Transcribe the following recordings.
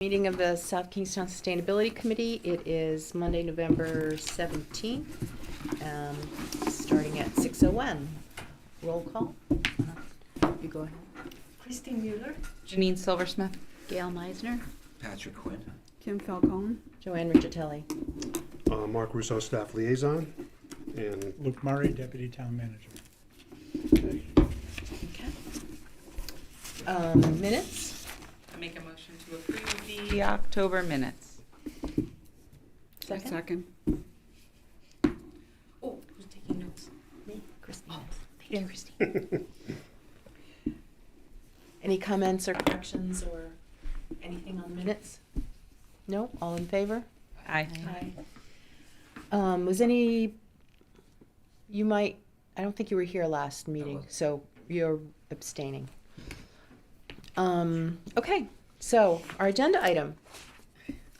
Meeting of the South Kingstown Sustainability Committee. It is Monday, November 17th, starting at 6:01. Roll call. You go ahead. Christine Mueller. Janine Silversmith. Gail Meisner. Patrick Quinn. Kim Falcone. Joanne Riccitelli. Mark Russo, Staff Liaison, and Luke Murray, Deputy Town Manager. Okay. Minutes. I make a motion to approve the October minutes. Second. Oh, who's taking notes? Me, Christine. Oh, Thank you, Christine. Any comments or corrections or anything on minutes? No? All in favor? Aye. Was any, I don't think you were here last meeting, so you're abstaining. Okay, so our agenda item.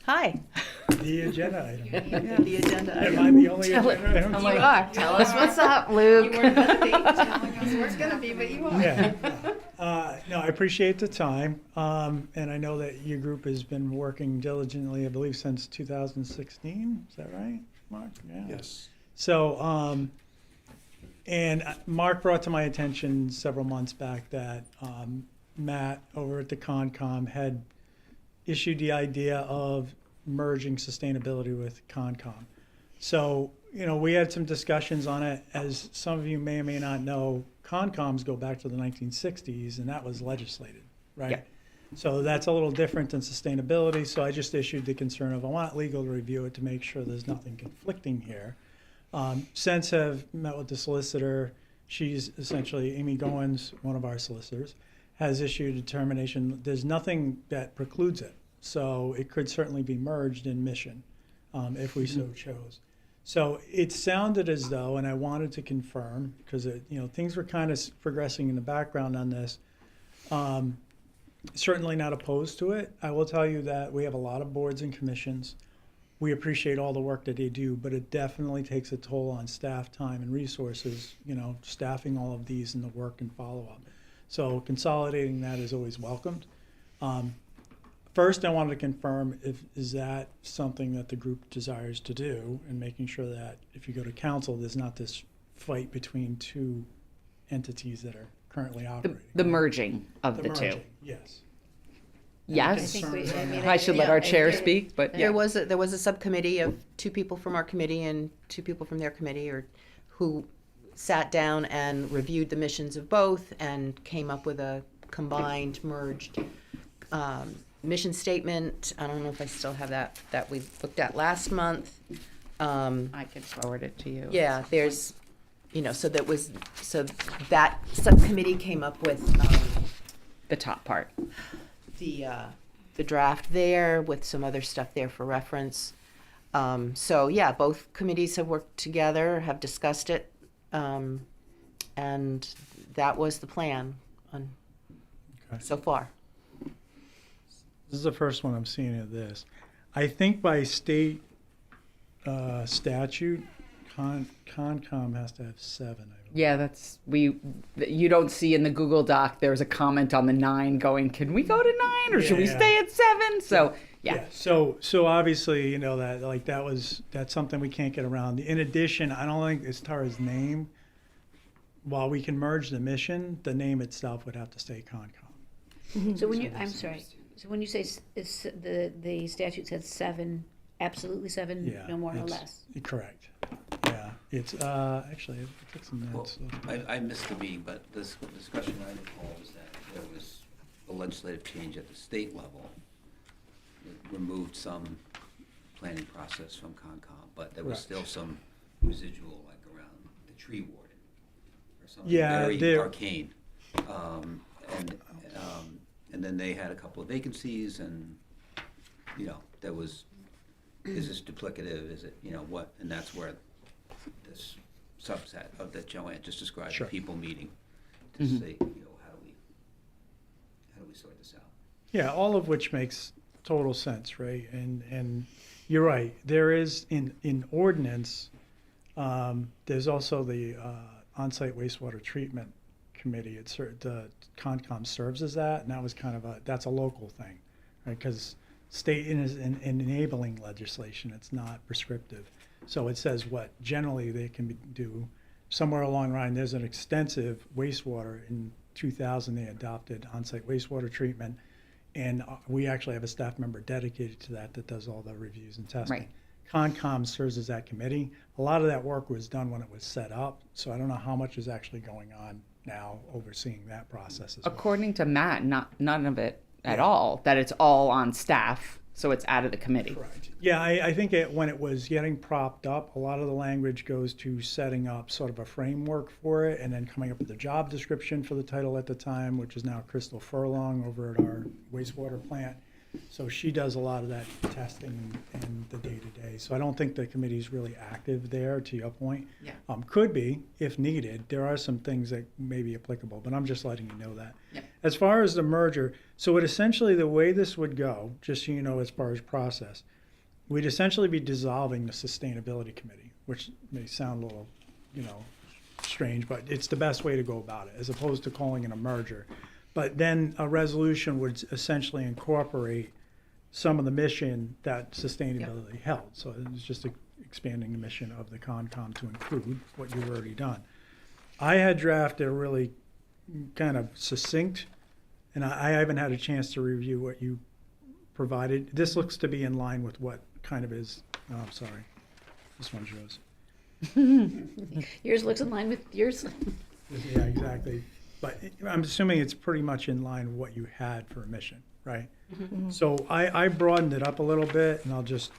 Hi. The agenda item. The agenda Am item. I the only agenda item? You are. Tell us what's up, Luke. You weren't gonna be telling us where it's gonna be, but you are. Yeah. No, I appreciate the time, and I know that your group has been working diligently, I believe, since 2016. Is that right, Mark? Yeah. yes. So, and Mark brought to my attention several months back that Matt over at the Concom had issued the idea of merging sustainability with Concom. So, we had some discussions on it. As some of you may or may not know, Concoms go back to the 1960s, and that was legislated, right? Yeah. So that's a little different than sustainability. So I just issued the concern of I want legal to review it to make sure there's nothing conflicting here. Since have met with the solicitor. She's essentially, Amy Goins, one of our solicitors, has issued a determination. There's nothing that precludes it. So it could certainly be merged in mission if we so chose. So it sounded as though, and I wanted to confirm, because things were kind of progressing in the background on this, certainly not opposed to it. I will tell you that we have a lot of boards and commissions. We appreciate all the work that they do, but it definitely takes a toll on staff time and resources, staffing all of these and the work and follow-up. So consolidating that is always welcomed. First, I wanted to confirm is that something that the group desires to do, and making sure that if you go to council, there's not this fight between two entities that are currently operating. The merging of the two. merging, yes. Yes. I I should let our chair speak, but There yeah. was a subcommittee of 2 people from our committee and 2 people from their committee, who sat down and reviewed the missions of both and came up with a combined, merged mission statement. I don't know if I still have that we looked at last month. I could forward it to you. Yeah, there's, so that subcommittee came up with The top part. the draft there with some other stuff there for reference. So yeah, both committees have worked together, have discussed it, and that was the plan so far. This is the first one I'm seeing of this. I think by state statute, Concom has to have 7. I believe. Yeah, you don't see in the Google Doc, there's a comment on the 9 going, can we go to 9 or should we Yeah. stay at 7? So, yeah. So obviously, that's something we can't get around. In addition, I don't think as far as name, while we can merge the mission, the name itself would have to stay Concom. So when you say the statute said 7, absolutely 7, Yeah. no more, no it's- less. Correct. Yeah. It's actually, I took some Well, notes. I missed the meeting, but this discussion I recall was that there was a legislative change at the state level. It removed some planning process from Concom, but there was Correct. still some residual, like around the tree warden or something Yeah, very there- arcane. And then they had a couple of vacancies, and there was, is this duplicative? Is it what? And that's where this subset of that Joanne just described, Sure. the people meeting to say, how do we sort this out? Yeah, all of which makes total sense, right? And you're right. There is in ordinance. There's also the on-site wastewater treatment committee. The Concom serves as that, and that was that's a local thing, right? Because state is an enabling legislation. It's not prescriptive. So it says what generally they can do. Somewhere along the line, there's an extensive wastewater. In 2000, they adopted on-site wastewater treatment. And we actually have a staff member dedicated to that does all the reviews and testing. Right. Concom serves as that committee. A lot of that work was done when it was set up, so I don't know how much is actually going on now overseeing that process as well. According to Matt, none of it at all, that it's all on staff, so it's out of the committee. Correct. Yeah, I think when it was getting propped up, a lot of the language goes to setting up sort of a framework for it and then coming up with a job description for the title at the time, which is now Crystal Furlong over at our wastewater plant. So she does a lot of that testing and the day-to-day. So I don't think the committee's really active there, to your point. Yeah. Could be, if needed. There are some things that may be applicable, but I'm just letting you know that. Yeah. As far as the merger, so it essentially, the way this would go, just so you know as far as process, we'd essentially be dissolving the Sustainability Committee, which may sound a little, strange, but it's the best way to go about it, as opposed to calling it a merger. But then a resolution would essentially incorporate some of the mission that sustainability held. So it was just expanding the mission of the Concom to include what you've already done. I had drafted a really kind of succinct, and I haven't had a chance to review what you provided. This looks to be in line with what kind of is, sorry, this one's yours. Yours looks in line with yours. Yeah, exactly. But I'm assuming it's pretty much in line with what you had for a mission, right? Mm-hmm. So I broadened it up a little bit, and I'll just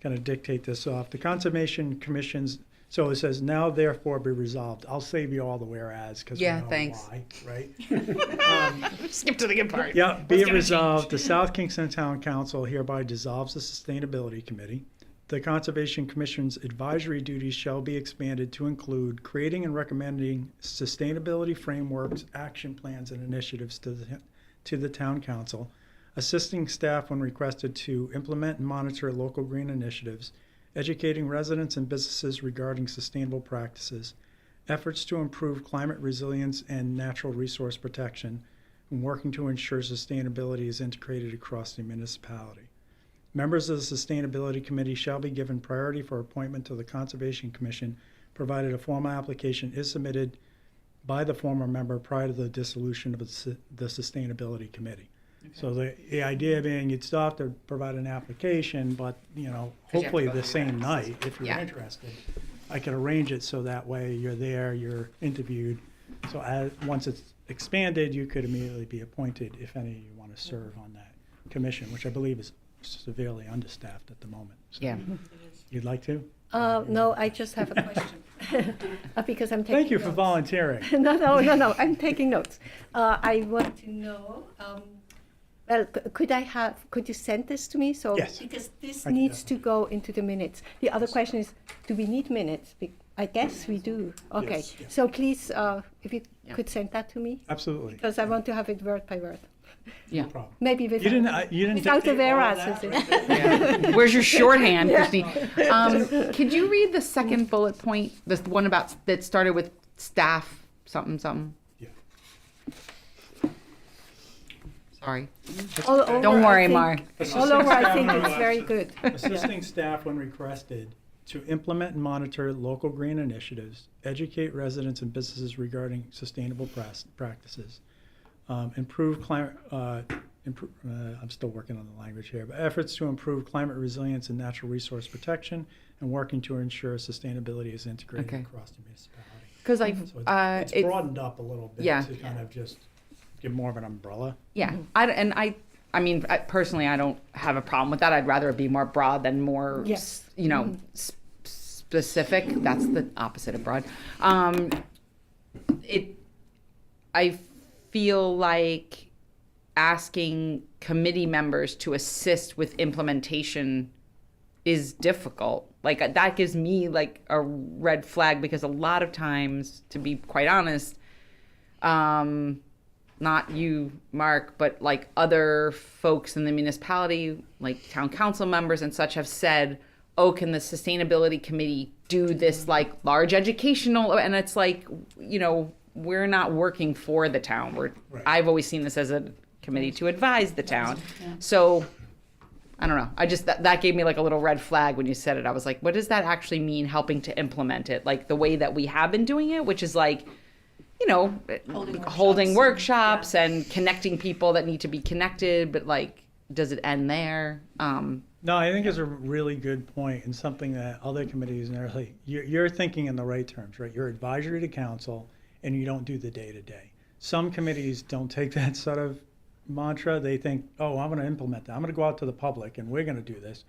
kind of dictate this off. The Conservation Commission's, so it says, now therefore be resolved. I'll save you all the whereas, because we Yeah, know thanks. why, right? Skip to the good part. Yeah, be it resolved, the South Kingstown Town Council hereby dissolves the Sustainability Committee. The Conservation Commission's advisory duties shall be expanded to include creating and recommending sustainability frameworks, action plans, and initiatives to the Town Council, assisting staff when requested to implement and monitor local green initiatives, educating residents and businesses regarding sustainable practices, efforts to improve climate resilience and natural resource protection, and working to ensure sustainability is integrated across the municipality. Members of the Sustainability Committee shall be given priority for appointment to the Conservation Commission, provided a formal application is submitted by the former member prior to the dissolution of the Sustainability Committee. Okay. So the idea being you'd still have to provide an application, but hopefully the same night, if you're interested. I could arrange it so that way you're there, you're interviewed. So once it's expanded, you could immediately be appointed if any of you want to serve on that commission, which I believe is severely understaffed at the moment. So Yeah. You'd like to? No, I just have a question. Because I'm taking Thank you for notes. volunteering. No, I'm taking notes. I want to know, well, could you send this to me? So, Yes. because this I can needs to go into the minutes. The other question is, do we need minutes? I guess we do. Okay, Yes, yeah. so please, if you could send that to me, Absolutely. because I want to have it word by word. Yeah. No problem. Maybe You without, didn't without the dictate all of whereas. that, is right? it? Yeah. Where's your shorthand, Christine? Could you read the second bullet point, the one about that started with staff something? Yeah. Sorry. All over, Don't worry, I think- Mar. All over, I Assisting think staff it's very good. Assisting staff when requested to implement and monitor local green initiatives, educate residents and businesses regarding sustainable practices, improve climate, I'm still working on the language here, but efforts to improve climate resilience and natural resource protection, and working to ensure sustainability is integrated Okay. across the municipality. Because So it's broadened up a little bit Yeah. to kind of just give more of an umbrella. yeah, I mean, personally, I don't have a problem with that. I'd rather it be more broad than more, Yes. specific. That's the opposite of broad. I feel like asking committee members to assist with implementation is difficult. Like that gives me like a red flag, because a lot of times, to be quite honest, not you, Mark, but like other folks in the municipality, like town council members and such, have said, oh, can the sustainability committee do this like large educational? And it's like, we're not working for the town. Right. I've always seen this as a committee to advise the town. So I don't know. I just that gave me like a little red flag when you said it. I was like, what does that actually mean? Helping to implement it, like the way that we have been doing it, which is like, you know, holding workshops and connecting people that need to be connected. But like, does it end there? No, I think it's a really good point and something that other committees and everything, you're thinking in the right terms, right? You're advisory to council and you don't do the day-to-day. Some committees don't take that sort of mantra. They think, oh, I'm going to implement that. I'm going to go out to the public and we're going to do this.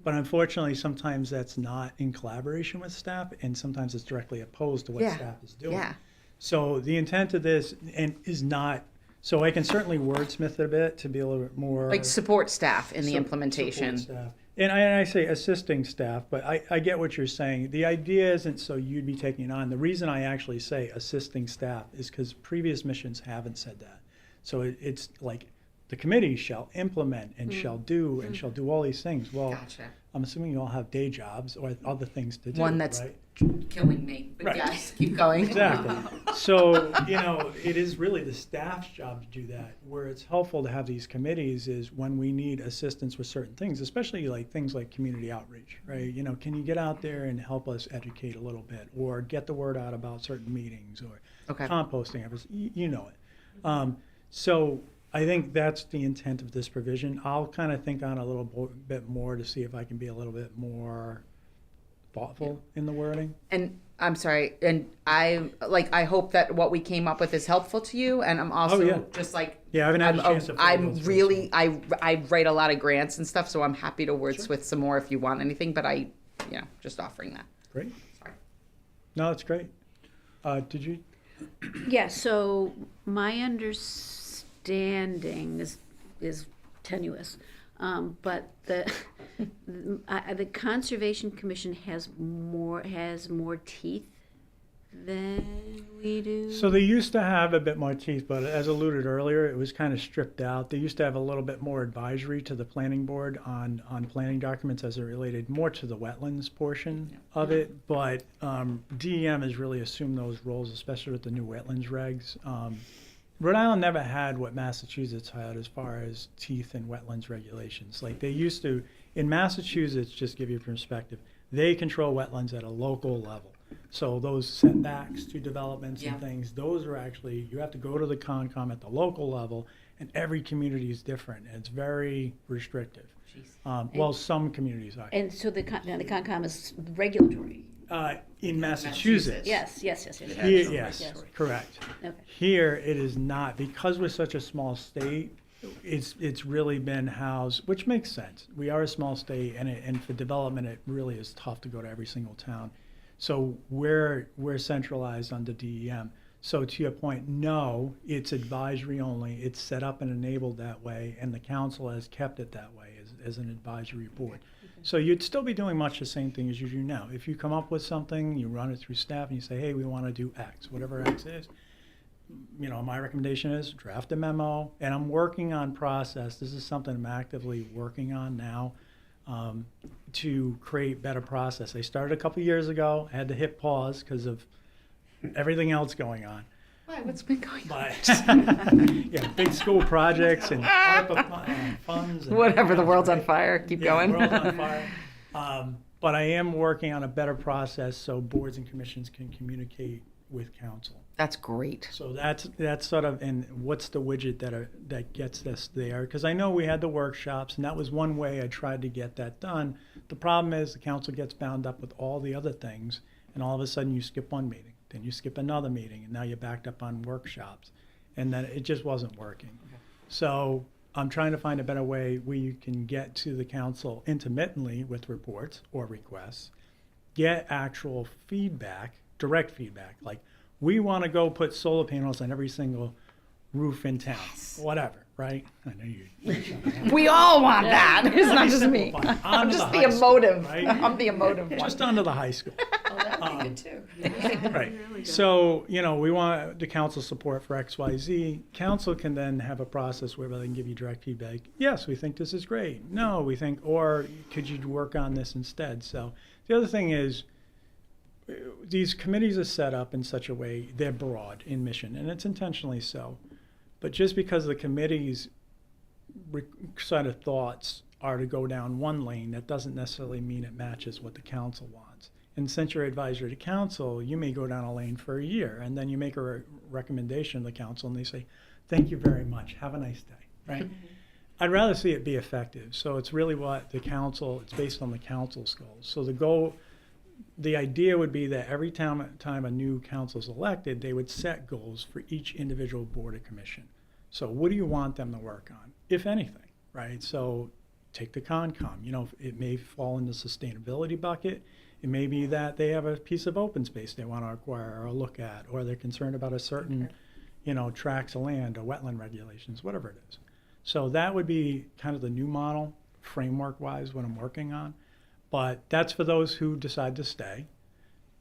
But unfortunately, sometimes that's not in collaboration with staff and sometimes it's directly opposed to what staff is doing. Yeah. So the intent of this is not, so I can certainly wordsmith it a bit to be a little bit more. Like support staff in the Sup- implementation. support staff. And I say assisting staff, but I get what you're saying. The idea isn't so you'd be taking it on. The reason I actually say assisting staff is because previous missions haven't said that. So it's like the committee shall implement and shall do and shall do all these things. Well, Gotcha. I'm assuming you all have day jobs or other things to do. One that's right? killing me. But Right. yes, keep going. Exactly. So, you know, it is really the staff's job to do that. Where it's helpful to have these committees is when we need assistance with certain things, especially like things like community outreach, right? You know, can you get out there and help us educate a little bit or get the word out about certain meetings or Okay. composting efforts? You know it. So I think that's the intent of this provision. I'll kind of think on a little bit more to see if I can be a little bit more thoughtful in the wording. And I'm sorry, and I hope that what we came up with is helpful to you. And I'm also yeah. just like, Yeah, I haven't had a chance to fully I'm go through really, this I write a lot of grants and stuff, so I'm happy to wordsmith some more if you want anything. But just offering that. Great. Sorry. No, that's great. Did you? Yeah, so my understanding is tenuous, but the the Conservation Commission has more teeth than we do. So they used to have a bit more teeth, but as alluded earlier, it was kind of stripped out. They used to have a little bit more advisory to the planning board on planning documents as it related more to the wetlands portion of it. But DEM has really assumed those roles, especially with the new wetlands regs. Rhode Island never had what Massachusetts had as far as teeth in wetlands regulations. Like they used to, in Massachusetts, just give you perspective, they control wetlands at a local level. So those setbacks to developments and things, those are actually, you have to go to the Concom at the local level, and every community is different. And it's very restrictive. Well, some communities are. And so the Concom is regulatory. In Massachusetts. Yes. Here, yes, correct. Okay. Here, it is not, because we're such a small state, it's really been housed, which makes sense. We are a small state, and for development, it really is tough to go to every single town. So we're centralized under DEM. So to your point, no, it's advisory only. It's set up and enabled that way, and the council has kept it that way as an advisory board. So you'd still be doing much the same thing as you do now. If you come up with something, you run it through staff, and you say, hey, we want to do X, whatever X is. You know, my recommendation is draft a memo, and I'm working on process. This is something I'm actively working on now to create better process. I started a couple years ago. I had to hit pause because of everything else going on. Why? What's been going on? But yeah, big school projects and ARPA funds. And Whatever, the world's on fire. Keep going. World's on fire. But I am working on a better process so boards and commissions can communicate with council. That's great. So that's sort of, and what's the widget that gets us there? Because I know we had the workshops, and that was one way I tried to get that done. The problem is the council gets bound up with all the other things, and all of a sudden you skip one meeting, then you skip another meeting, and now you're backed up on workshops, and then it just wasn't working. Okay. So I'm trying to find a better way where you can get to the council intermittently with reports or requests, get actual feedback, direct feedback, like, we want to go put solar panels on every single roof in town, whatever, right? I know you. We all want that. It's not just me. Fine. I'm Onto just the the high school, emotive. right? I'm the emotive one. Just onto the high school. Oh, that'd be good too. Right. So, you know, we want the council support for XYZ. Council can then have a process where they can give you direct feedback. Yes, we think this is great. No, we think, or could you work on this instead? So the other thing is, these committees are set up in such a way, they're broad in mission, and it's intentionally so. But just because the committee's sort of thoughts are to go down one lane, that doesn't necessarily mean it matches what the council wants. And since you're advisory to council, you may go down a lane for a year, and then you make a recommendation to the council, and they say, thank you very much, have a nice day, right? I'd rather see it be effective. So it's really what the council, it's based on the council's goals. So the idea would be that every time a new council is elected, they would set goals for each individual board or commission. So what do you want them to work on, if anything, right? So take the Concom, you know, it may fall in the sustainability bucket. It may be that they have a piece of open space they want to acquire or look at, or they're concerned about a certain, you know, tracts of land or wetland regulations, whatever it is. So that would be kind of the new model, framework-wise, what I'm working on. But that's for those who decide to stay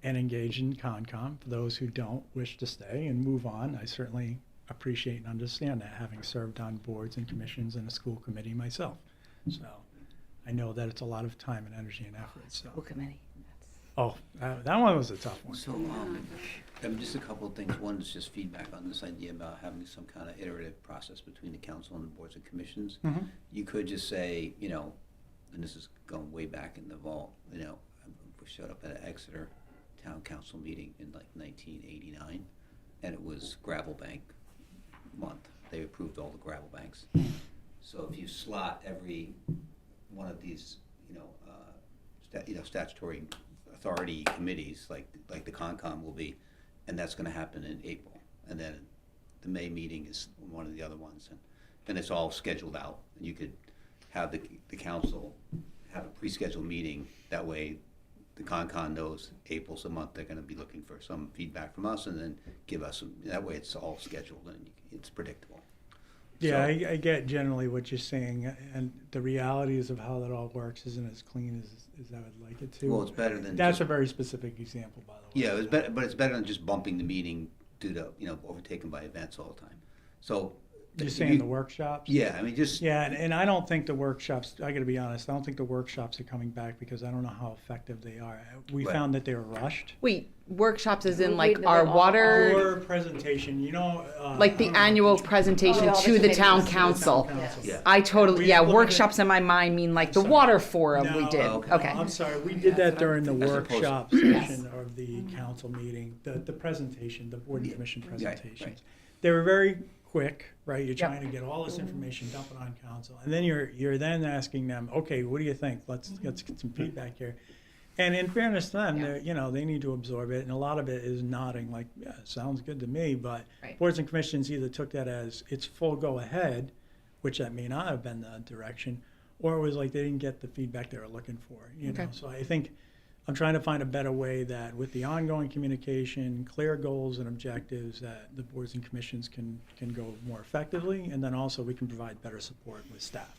and engage in Concom. For those who don't wish to stay and move on, I certainly appreciate and understand that, having served on boards and commissions and a school committee myself. So I know that it's a lot of time and energy and effort. So, School committee. that one was a tough one. So, just a couple of things. One is just feedback on this idea about having some kind of iterative process between the council and the boards and commissions. Mhm. You could just say, you know, and this is going way back in the vault, you know, I showed up at an Exeter Town Council meeting in like 1989, and it was gravel bank month. They approved all the gravel banks. So if you slot every one of these, statutory authority committees, like the Concom will be, and that's going to happen in April, and then the May meeting is one of the other ones, and it's all scheduled out. And you could have the council have a pre-scheduled meeting. That way, the Concon knows April's the month they're going to be looking for some feedback from us, and then give us some. That way, it's all scheduled and it's predictable. Yeah, So- I get generally what you're saying, and the realities of how that all works isn't as clean as I would like it to. Well, it's better than That's just- a very specific example, by the way. Yeah, it's better, but it's better than just bumping the meeting due to overtaken by events all the time. So You're saying the workshops? Yeah, I mean just Yeah, and I don't think the workshops, I gotta be honest, I don't think the workshops are coming back because I don't know how effective they are. We Right. found that they were rushed. Wait, workshops as in Wait, like no, our but all- water, Your presentation, you know. like the annual presentation Oh, to the the town committees. council. Yeah. I totally, We yeah, implemented- workshops in my mind mean like the Sorry. water forum we No, did. okay. Okay. I'm sorry, we did that during the As opposed- workshop Yes. session of the council meeting, the presentation, the board and Yeah, commission right, presentations. right. They were very quick, right? You're Yep. trying to get all this information, dump it on council, and then you're then asking them, okay, what do you think? Let's get some feedback here. And in fairness to them, Yeah. they need to absorb it, and a lot of it is nodding like, yeah, sounds good to me. But Right. boards and commissions either took that as it's full go ahead, which that may not have been the direction, or it was like they didn't get the feedback they were looking for. Okay. So I think I'm trying to find a better way that with the ongoing communication, clear goals and objectives, that the boards and commissions can go more effectively, and then also we can provide better support with staff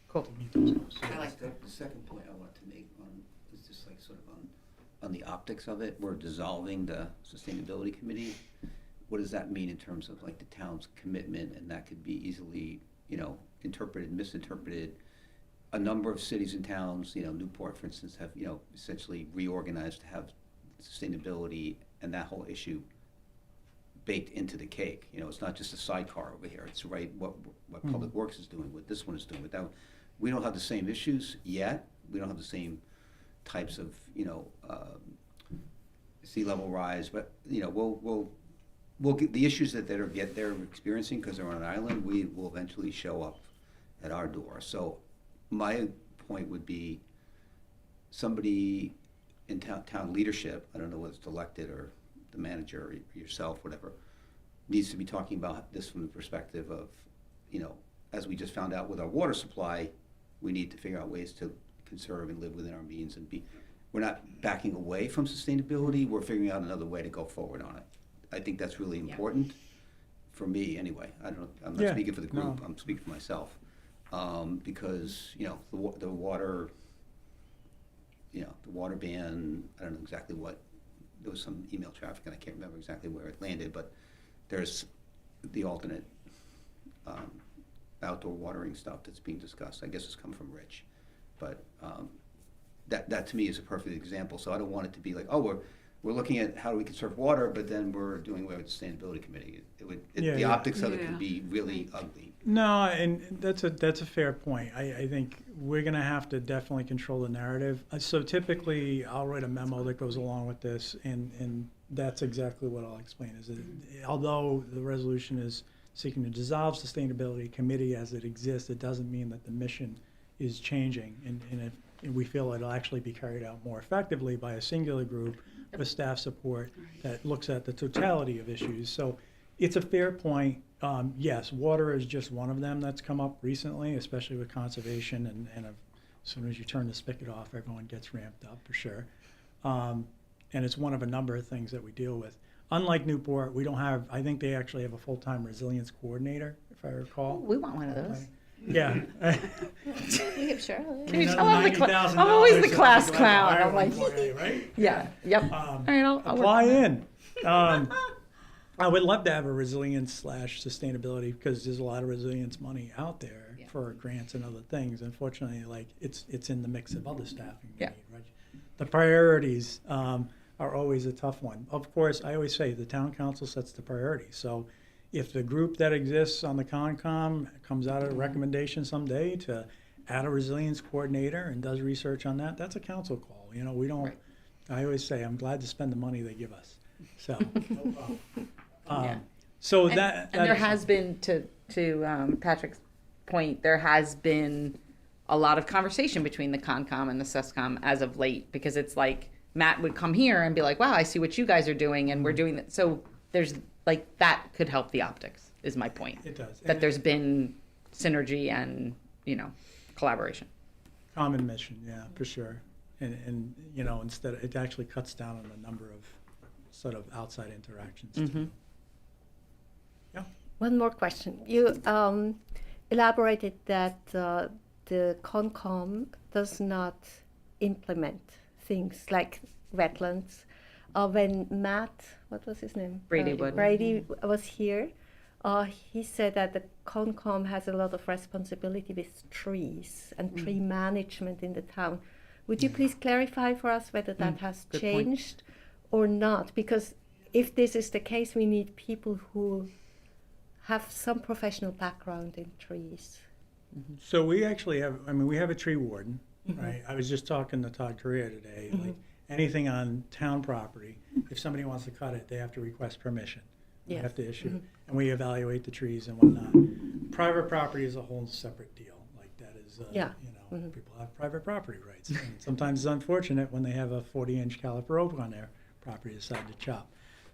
Cool. to meet those goals. I like that. The second point I want to make is just like sort of on the optics of it. We're dissolving the sustainability committee. What does that mean in terms of like the town's commitment? And that could be easily, interpreted, misinterpreted. A number of cities and towns, Newport, for instance, have, essentially reorganized to have sustainability and that whole issue baked into the cake. It's not just a sidecar over here. It's right what Public Works is doing, what this one is doing. With that, we don't have the same issues yet. We don't have the same types of, sea level rise, but we'll get the issues that they're experiencing because they're on an island. We will eventually show up at our door. So my point would be somebody in town leadership, I don't know whether it's elected or the manager or yourself, whatever, needs to be talking about this from the perspective of, as we just found out with our water supply, we need to figure out ways to conserve and live within our means and we're not backing away from sustainability, we're figuring out another way to go forward on it. I think that's really important for me anyway. I'm not Yeah, speaking for the group, no. I'm speaking for myself. Because, the water, the water ban, I don't know exactly there was some email traffic and I can't remember exactly where it landed, but there's the alternate outdoor watering stuff that's being discussed. I guess it's come from Rich. But that to me is a perfect example. So I don't want it to be like, oh, we're looking at how do we conserve water, but then we're doing away with the sustainability committee. Yeah, the yeah. optics of it could be really ugly. No, and that's a fair point. I think we're gonna have to definitely control the narrative. So typically, I'll write a memo that goes along with this, and that's exactly what I'll explain, is that although the resolution is seeking to dissolve Sustainability Committee as it exists, it doesn't mean that the mission is changing, and if we feel it'll actually be carried out more effectively by a singular group with staff support that looks at the totality of issues. So it's a fair point. Yes, water is just one of them that's come up recently, especially with conservation, and as soon as you turn the spigot off, everyone gets ramped up for sure. And it's one of a number of things that we deal with. Unlike Newport, we don't have, I think they actually have a full-time resilience coordinator, if I recall. We want one of those. Yeah. We have Charlotte. Can you Another tell I'm the $90,000 I'm always the that class we can clown. hire I'm like, one for you, right? yeah, yep. All right, I'll work Apply on that. in. I would love to have a resilience/sustainability, because there's a lot of resilience money out there Yeah. for grants and other things. Unfortunately, like it's in the mix of other staffing we Yeah. need, right? The priorities are always a tough one. Of course, I always say the town council sets the priorities. So if the group that exists on the Concom comes out of a recommendation someday to add a resilience coordinator and does research on that, that's a council call. You know, we don't. Right. I always say I'm glad to spend the money they give us. So, no problem. Yeah. So And, that and there is- has been, to Patrick's point, there has been a lot of conversation between the Concom and the SESCOM as of late, because it's like Matt would come here and be like, wow, I see what you guys are doing, and we're doing that. So there's like, that could help the optics, is my point. It does. That And there's been synergy and, collaboration. common mission, yeah, for sure. And instead, it actually cuts down on the number of sort of outside interactions. Mm-hmm. Yeah. One more question. You elaborated that the Concom does not implement things like wetlands. When Matt, what was his name? Brady Wood. Brady was here. He said that the Concom has a lot of responsibility with trees and tree management in the town. Would you please clarify for us whether that has good point. changed or not? Because if this is the case, we need people who have some professional background in trees. So we actually have, we have a tree warden, right? I was just talking to Todd Correa today, like anything on town property, if somebody wants to cut it, they have to request permission. We Yes. have to issue, and we evaluate the trees and whatnot. Private property is a whole separate deal, like that is, Yeah. people have private property rights. And sometimes it's unfortunate when they have a 40-inch caliper rope on their property decide to chop,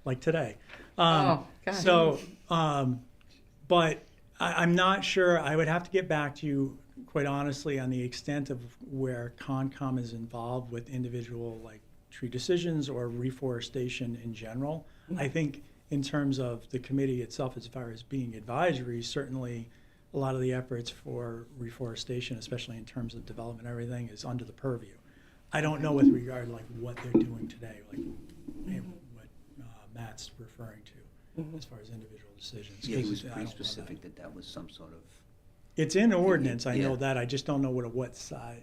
like today. Oh, God. So, but I'm not sure, I would have to get back to you, quite honestly, on the extent of where Concom is involved with individual, like, tree decisions or reforestation in general. I think in terms of the committee itself, as far as being advisory, certainly a lot of the efforts for reforestation, especially in terms of development and everything, is under the purview. I don't know with regard, like, what they're doing today, like, what Matt's referring to, as far as individual decisions. Yeah, he 'cause was I pretty don't know specific that was some sort of, It's in ordinance, I know Yeah. that, I just don't know what side,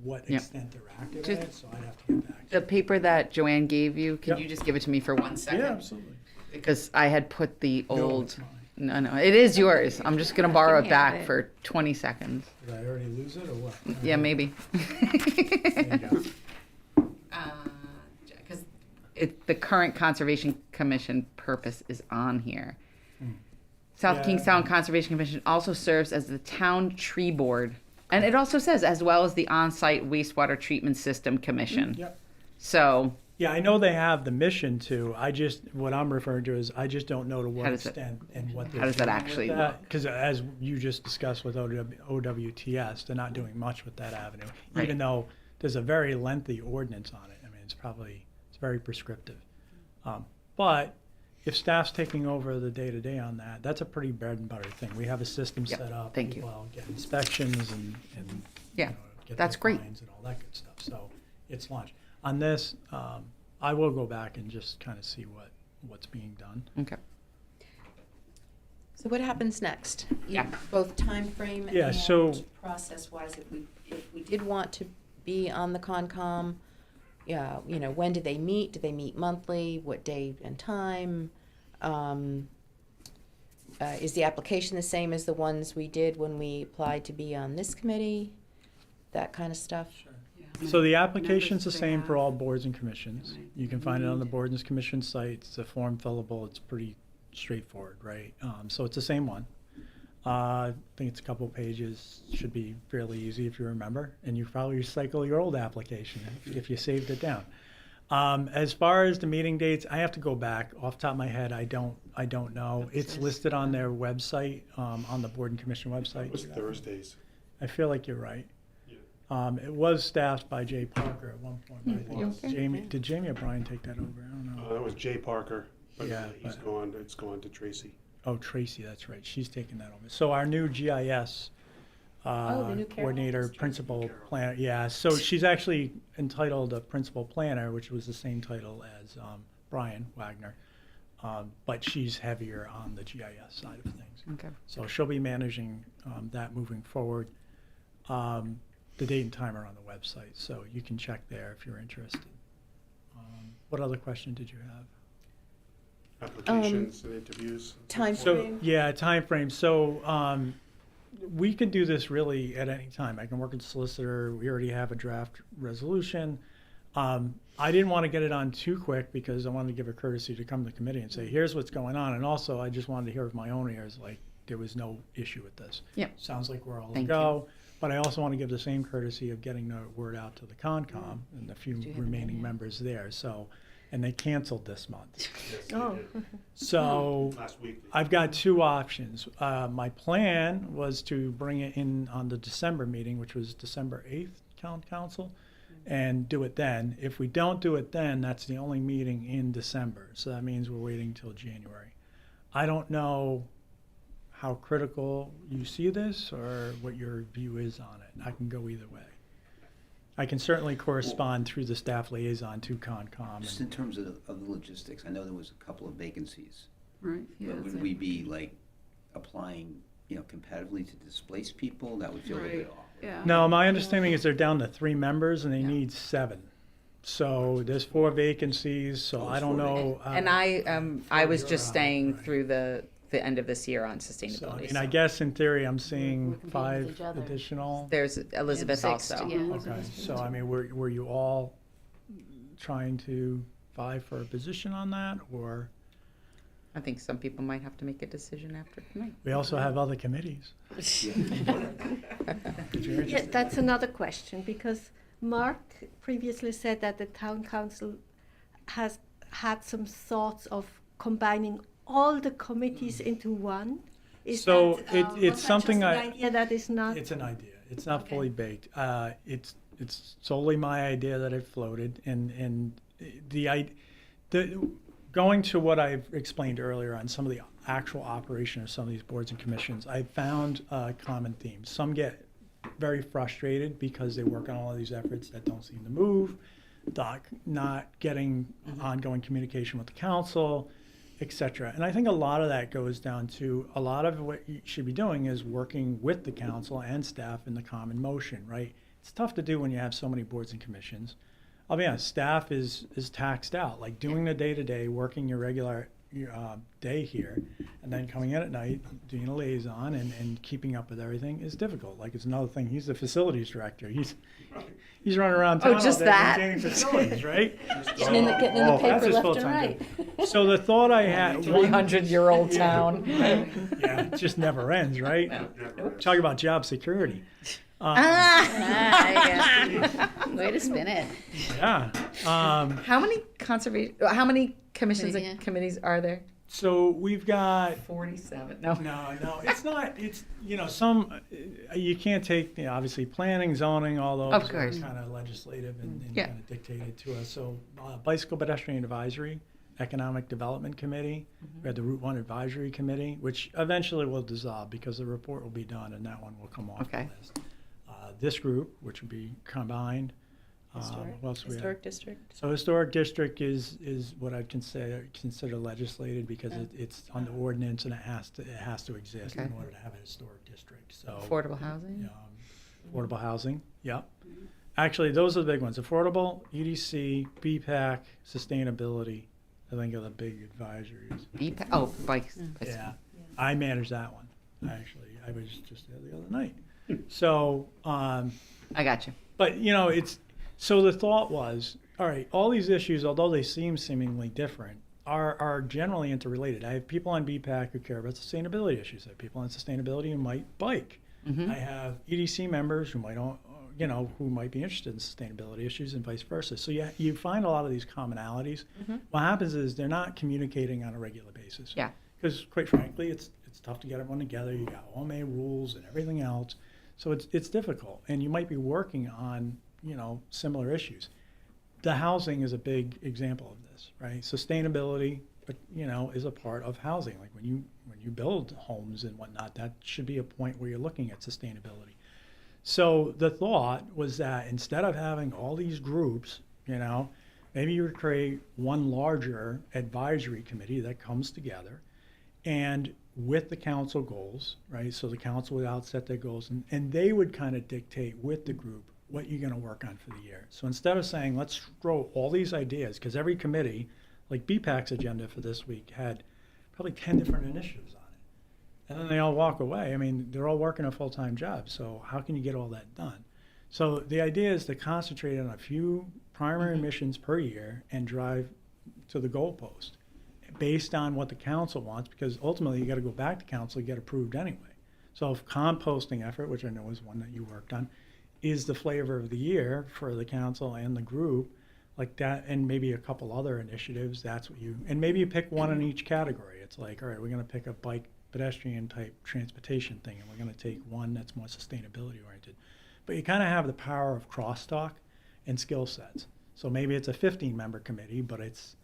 what Yeah. extent they're active Just- at, so I'd have to get back to The paper that Joanne gave you, can Yep. you just give it to me for 1 second? Yeah, absolutely. Because I had put the No, old. it's mine. No, it is yours. I'm just gonna borrow can it have back it. for 20 seconds. Did I already lose it, or what? Yeah, maybe. There you go. Because the current Conservation Commission purpose is on here. South Yeah. Kingstown Conservation Commission also serves as the town tree board. And it also says, as well as the on-site wastewater treatment system commission. Yep. So, Yeah, I know they have the mission to, what I'm referring to is, I just don't know to what How does it- extent and what they're how does that doing with actually that. look? Because as you just discussed with OWTS, they're not doing much with that avenue, Right. even though there's a very lengthy ordinance on it. I mean, it's very prescriptive. But if staff's taking over the day-to-day on that, that's a pretty bread and butter thing. We have a system Yep, set up. thank you. People get inspections and Yeah, get that's their great. fines and all that good stuff. So it's launched. On this, I will go back and just kind of see what's being done. okay. So what happens next? Yeah. Both time frame Yeah, and so- process-wise, if we did want to be on the Concom, yeah, when do they meet? Do they meet monthly? What day and time? Is the application the same as the ones we did when we applied to be on this committee? that kind of stuff. So the application's the same for all boards and commissions. You can find it on the boards and commission site. It's a form fillable. It's pretty straightforward, right? So it's the same one. I think it's a couple pages. Should be fairly easy if you remember. And you probably recycle your old application if you saved it down. As far as the meeting dates, I have to go back. Off the top of my head, I don't know. It's listed on their website, on the board and commission website. It was Thursdays. I feel like you're right. It was staffed by Jay Parker at one point. But I think Okay. did Jamie or Brian take that over? I don't know. That was Jay Parker, but Yeah, he's but- gone, it's gone to Tracy. Oh, Tracy, that's right. She's taking that over. So our new GIS the new Carol. coordinator, principal planner, yeah. So she's actually entitled a principal planner, which was the same title as Brian Wagner. But she's heavier on the GIS side of things. Okay. So she'll be managing that moving forward. The date and time are on the website, so you can check there if you're interested. What other question did you have? Applications and interviews. Time So, frame? yeah, timeframe. So, we can do this really at any time. I can work with the solicitor. We already have a draft resolution. I didn't want to get it on too quick because I wanted to give a courtesy to come to the committee and say, here's what's going on. And also, I just wanted to hear with my own ears, like, there was no issue with this. Yep. Sounds like we're all to Thank go. But I also want to give the same courtesy of getting the word out to the Concom and the few remaining members there. So, and they canceled this month. Yes, they Oh. did. So Last week. I've got two options. My plan was to bring it in on the December meeting, which was December 8th, council, and do it then. If we don't do it then, that's the only meeting in December. So that means we're waiting till January. I don't know how critical you see this or what your view is on it. I can go either way. I can certainly correspond through the staff liaison to Concom. Just in terms of the logistics, I know there was a couple of vacancies. Right, yeah. But would we be like applying, competitively to displace people? That would feel a Right. bit awkward. Yeah. No, my understanding is they're down to 3 members and they Yeah. need 7. So there's 4 vacancies, so Oh, I don't there's 4 know. And I was you're just out, staying right. through the end of this year on So, sustainability. I guess in theory, I'm seeing competing with 5 each other. additional. There's Elizabeth Six, also. yeah. Okay, so I mean, were you all trying to vie for a position on that, or? I think some people might have to make a decision after tonight. We also have other committees. If you're Yeah, interested. that's another question, because Mark previously said that the town council has had some thoughts of combining all the committees into one. Is So that, it's was that something just I- an idea that is not. It's an idea. It's not Okay. fully baked. It's solely my idea that it floated, and the going to what I've explained earlier on some of the actual operation of some of these boards and commissions, I found a common theme. Some get very frustrated because they work on all of these efforts that don't seem to move, not getting ongoing communication with the council, etc. And I think a lot of that goes down to a lot of what you should be doing is working with the council and staff in the common motion, right? It's tough to do when you have so many boards and commissions. I'll be honest, staff is taxed out, like doing the day-to-day, working your regular day here, and then coming in at night, doing a liaison and keeping up with everything is difficult. Like, it's another thing, he's the facilities director. He's running around town all just day that? maintaining facilities, right? Getting in the That's paper his left and full-time right. job. So the thought I had, 300-year-old town. yeah, it just never ends, right? Talk about job security. Way to spin it. Yeah. How many commissions Committee, yeah. and committees are there? So we've got 47. No. No, it's not. It's some you can't take obviously planning, zoning, all those Of course. are kind of legislative and Yeah. kind of dictated to us. So bicycle pedestrian advisory, economic development committee, we had the Route 1 advisory committee, which eventually will dissolve because the report will be done and that one will come off Okay. the list. This group, which would be combined. What else we have? Historic district. So historic district is what I'd consider legislated because it's on the ordinance and it has to exist in Okay. order to have a historic district. So Affordable housing? affordable housing, yep. Actually, those are the big ones: affordable, EDC, BPAC, sustainability. I think are the big advisories. Bikes. Yeah, I manage that one. Actually, I was just there the other night. So, I got you. but you know, so the thought was, all right, all these issues, although they seem seemingly different, are generally interrelated. I have people on BPAC who care about sustainability issues. I have people on sustainability who might bike. I have EDC members who might, who might be interested in sustainability issues and vice versa. So you find a lot of these commonalities. What happens is they're not communicating on a regular basis. Yeah. Because quite frankly, it's tough to get everyone together. You got OMA rules and everything else. So it's difficult. And you might be working on, similar issues. The housing is a big example of this, right? Sustainability, is a part of housing. Like when you build homes and whatnot, that should be a point where you're looking at sustainability. So the thought was that instead of having all these groups, maybe you would create one larger advisory committee that comes together and with the council goals, right? So the council would outset their goals and they would kind of dictate with the group what you're going to work on for the year. So instead of saying, let's throw all these ideas, because every committee, like BPAC's agenda for this week, had probably 10 different initiatives on it. And then they all walk away. I mean, they're all working a full-time job, so how can you get all that done? So the idea is to concentrate on a few primary missions per year and drive to the goalpost based on what the council wants, because ultimately you got to go back to council to get approved anyway. So if composting effort, which I know is one that you worked on, is the flavor of the year for the council and the group, like that, and maybe a couple other initiatives, that's what and maybe you pick one in each category. It's like, all right, we're going to pick a bike pedestrian type transportation thing, and we're going to take one that's more sustainability oriented. But you kind of have the power of crosstalk and skill sets. So maybe it's a 15-member committee, but it's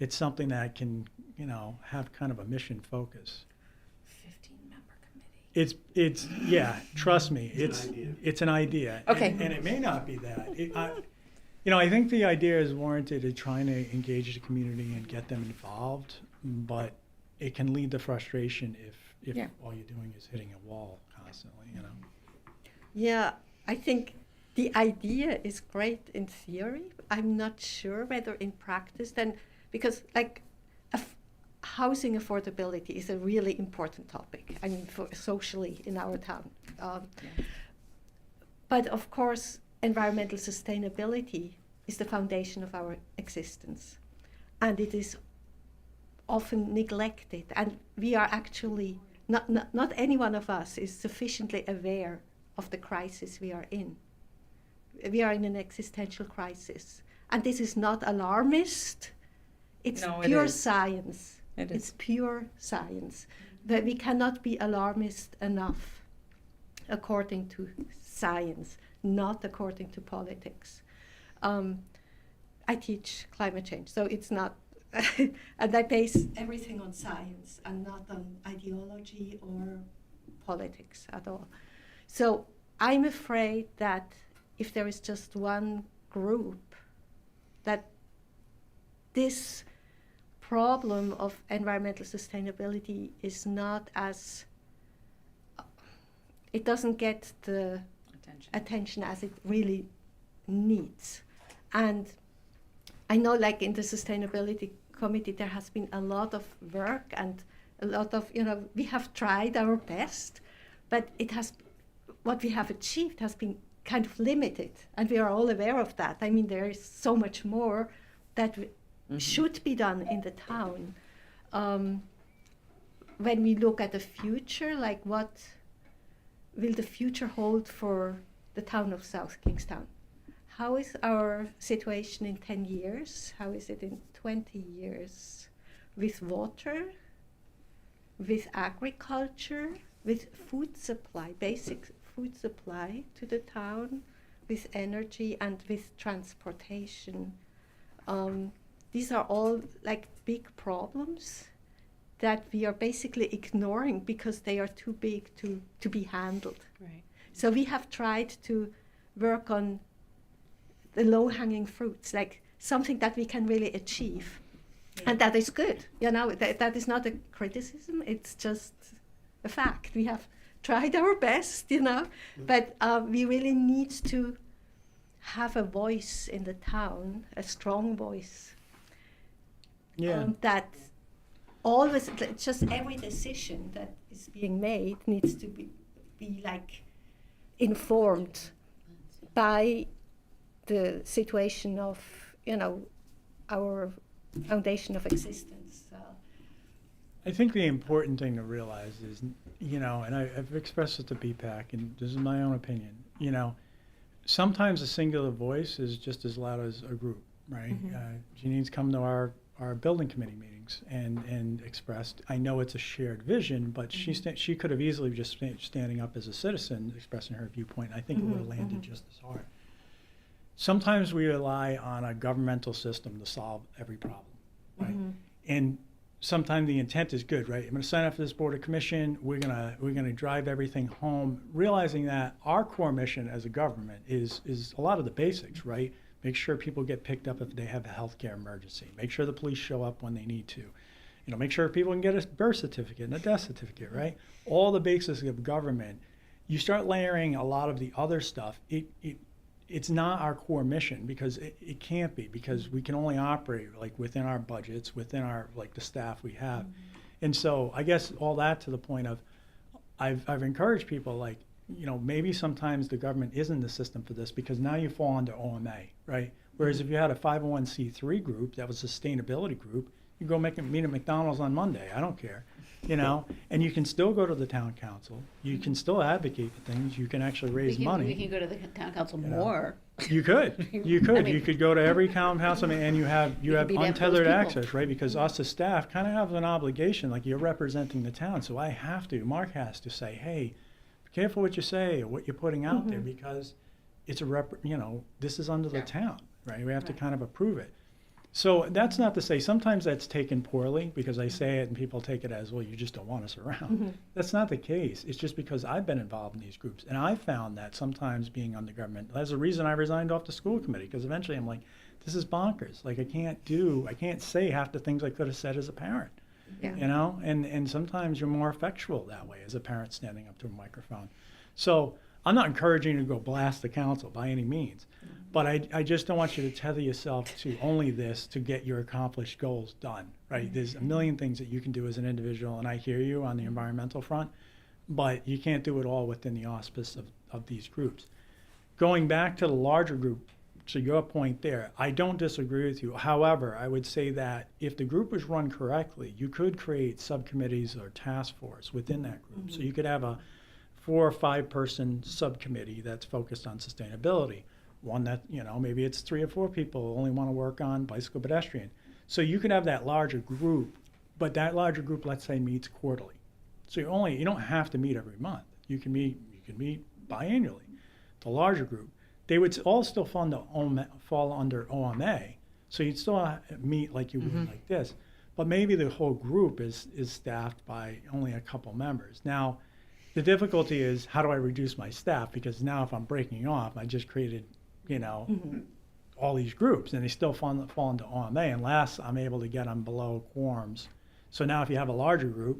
something that can, have kind of a mission focus. 15-member committee. It's yeah, trust me, it's an idea. Okay. And it may not be that. I think the idea is warranted in trying to engage the community and get them involved, but it can lead to frustration if Yeah. all you're doing is hitting a wall constantly, Yeah, I think the idea is great in theory. I'm not sure whether in practice then, because housing affordability is a really important topic. I mean, for socially in our town. But of course, environmental sustainability is the foundation of our existence, and it is often neglected. And we are actually not any one of us is sufficiently aware of the crisis we are in. We are in an existential crisis, and this is not alarmist. It's No, it pure is. science. It is. It's pure science. But we cannot be alarmist enough, according to science, not according to politics. I teach climate change, so it's not, and I base everything on science and not on ideology or politics at all. So I'm afraid that if there is just one group, that this problem of environmental sustainability is not as, it doesn't get the attention as it really needs. And I know, like in the sustainability committee, there has been a lot of work and a lot of, we have tried our best, but what we have achieved has been kind of limited, and we are all aware of that. I mean, there is so much more that should be done in the town. When we look at the future, like what will the future hold for the town of South Kingstown? How is our situation in 10 years? How is it in 20 years? With water, with agriculture, with food supply, basic food supply to the town, with energy and with transportation. These are all like big problems that we are basically ignoring because they are too big to be handled. Right. So we have tried to work on the low-hanging fruits, like something that we can really achieve. And that is good. That is not a criticism, it's just a fact. We have tried our best, but we really need to have a voice in the town, a strong voice. Yeah. That always, just every decision that is being made needs to be like informed by the situation of, our foundation of existence. I think the important thing to realize is, and I've expressed it to BPAC, and this is my own opinion, sometimes a singular voice is just as loud as a group, right? Janine's come to our building committee meetings and expressed, I know it's a shared vision, but she could have easily just standing up as a citizen, expressing her viewpoint. I think it would have landed just as hard. Sometimes we rely on a governmental system to solve every problem, right? And sometimes the intent is good, right? I'm going to sign up for this board of commission. We're gonna drive everything home, realizing that our core mission as a government is a lot of the basics, right? Make sure people get picked up if they have a healthcare emergency. Make sure the police show up when they need to. Make sure people can get a birth certificate and a death certificate, right? All the basics of government. You start layering a lot of the other stuff. It's not our core mission, because it can't be, because we can only operate like within our budgets, within our the staff we have. And so I guess all that to the point of I've encouraged people maybe sometimes the government isn't the system for this, because now you fall under OMA, right? Whereas if you had a 501c3 group that was a sustainability group, you go meet at McDonald's on Monday. I don't care. And you can still go to the town council. You can still advocate for things. You can actually raise money. We can go to the town council more. You could. You could go to every town council, and you have be there for those untethered people. access, right? Because us as staff kind of have an obligation, you're representing the town. So Mark has to say, hey, be careful what you say or what you're putting out there, because it's this is under the town, right? We have to kind of approve it. So that's not to say, sometimes that's taken poorly because I say it and people take it as, well, you just don't want us around. That's not the case. It's just because I've been involved in these groups, and I found that sometimes being under government, that's the reason I resigned off the school committee, because eventually I'm like, this is bonkers. I can't say half the things I could have said as a parent, and sometimes you're more effectual that way as a parent standing up to a microphone. So I'm not encouraging you to go blast the council by any means, but I just don't want you to tether yourself to only this to get your accomplished goals done, right? There's a million things that you can do as an individual, and I hear you on the environmental front, but you can't do it all within the auspice of these groups. Going back to the larger group, to your point there, I don't disagree with you. However, I would say that if the group was run correctly, you could create subcommittees or task force within that group. So you could have a 4 or 5 person subcommittee that's focused on sustainability. One that, maybe it's 3 or 4 people only want to work on bicycle pedestrian. So you could have that larger group, but that larger group, let's say, meets quarterly. So you don't have to meet every month. You can meet biannually. The larger group, they would all still fall under OMA. So you'd still meet like you would like this, but maybe the whole group is staffed by only a couple members. Now, the difficulty is, how do I reduce my staff? Because now if I'm breaking off, I just created, all these groups, and they still fall into OMA unless I'm able to get them below quorums. So now if you have a larger group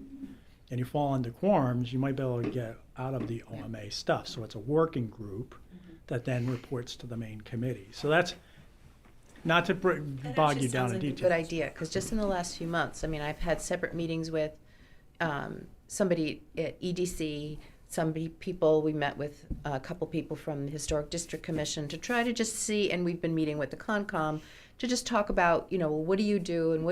and you fall into quorums, you might be able to get out of the OMA stuff. So it's a working group that then reports to the main committee. So that's not to bog you down in That details. good idea, because just in the last few months, I've had separate meetings with somebody at EDC, people, we met with a couple people from the Historic District Commission to try to just see, and we've been meeting with the Concom to just talk about, what do you do and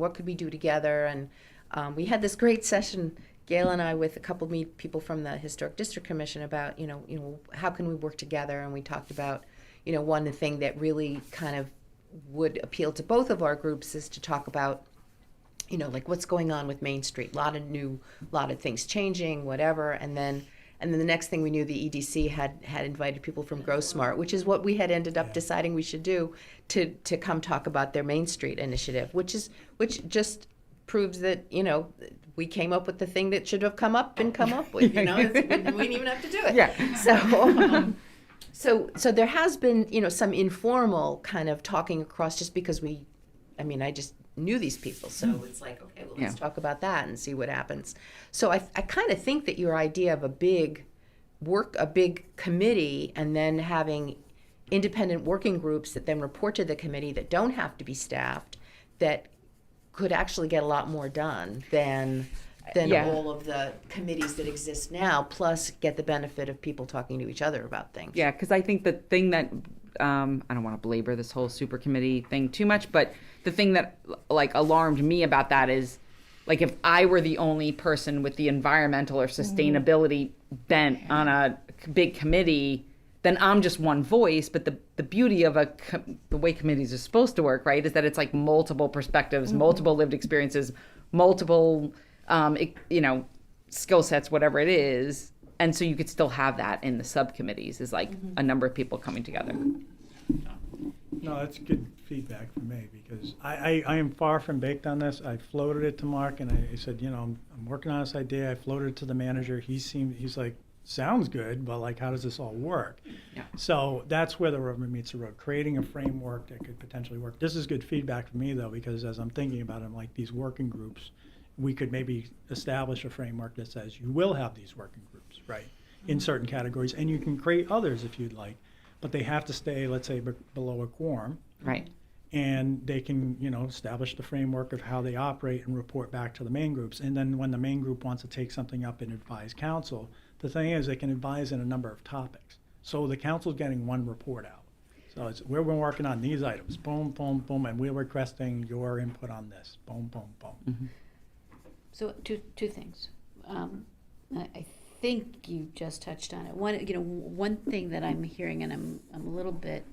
what could we do together? And we had this great session, Gail and I, with a couple people from the Historic District Commission about, how can we work together? And we talked about, one thing that really kind of would appeal to both of our groups is to talk about, what's going on with Main Street. A lot of things changing, whatever. And then the next thing we knew, the EDC had invited people from Grow Smart, which is what we had ended up deciding we should do, to come talk about their Main Street initiative, which just proves that, we came up with the thing that should have come up with, we didn't even have to do it. Yeah. So there has been, some informal kind of talking across, just because I just knew these people. So it's like, okay, well, let's talk about that and see what happens. So I kind of think that your idea of a big committee, and then having independent working groups that then report to the committee that don't have to be staffed, that could actually get a lot more done than than Yeah. all of the committees that exist now, plus get the benefit of people talking to each other about things. Yeah, because I think the thing that I don't want to belabor this whole super committee thing too much, but the thing that like alarmed me about that is like if I were the only person with the environmental or sustainability bent on a big committee, then I'm just one voice. But the beauty of the way committees are supposed to work, right, is that it's like multiple perspectives, multiple lived experiences, multiple skill sets, whatever it is. And so you could still have that in the subcommittees is like a number of people coming together. No, that's good feedback for me because I am far from baked on this. I floated it to Mark and I said, I'm working on this idea. I floated it to the manager. He's like, sounds good, but like, how does this all work? Yeah. So that's where the rubber meets the road, creating a framework that could potentially work. This is good feedback for me though, because as I'm thinking about it, I'm like these working groups, we could maybe establish a framework that says you will have these working groups, right, in certain categories, and you can create others if you'd like, but they have to stay, let's say, below a quorum, Right. and they can, establish the framework of how they operate and report back to the main groups. And then when the main group wants to take something up and advise council, the thing is they can advise in a number of topics. So the council's getting one report out. So it's, we've been working on these items, boom, boom, boom, and we're requesting your input on this, boom, boom, boom. So two things. I think you just touched on it. One thing that I'm hearing and I'm a little bit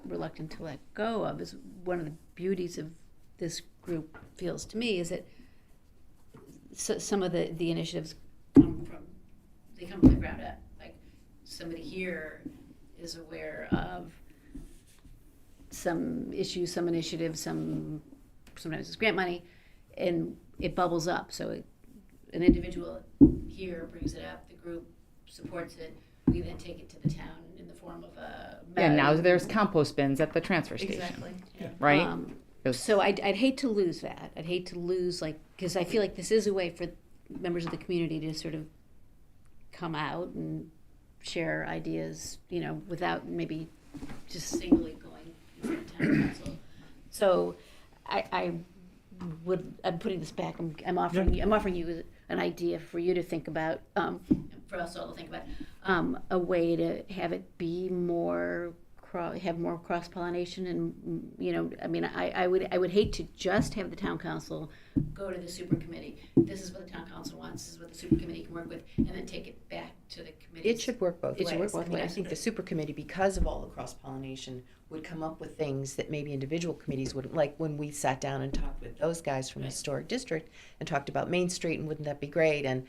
reluctant to let go of is one of the beauties of this group feels to me is that some of the initiatives come from the ground up. Like somebody here is aware of some issues, some initiatives, sometimes it's grant money, and it bubbles up. So an individual here brings it up, the group supports it, we then take it to the town in the form of a... Yeah, now there's compost bins at the transfer station. Exactly. Yeah. Right? So I'd hate to lose that. I'd hate to lose, because I feel like this is a way for members of the community to sort of come out and share ideas, without maybe just singly going to the town council. So I'm putting this back. I'm offering you an idea for you to think about, for us all to think about, a way to have it be have more cross pollination, and I would hate to just have the town council go to the super committee. This is what the town council wants. This is what the super committee can work with, and then take it back to the committee. It should work both It ways. should work both I ways. think the super committee, because of all the cross-pollination, would come up with things that maybe individual committees would, like when we sat down and talked with those guys from the Historic District and talked about Main Street and wouldn't that be great, and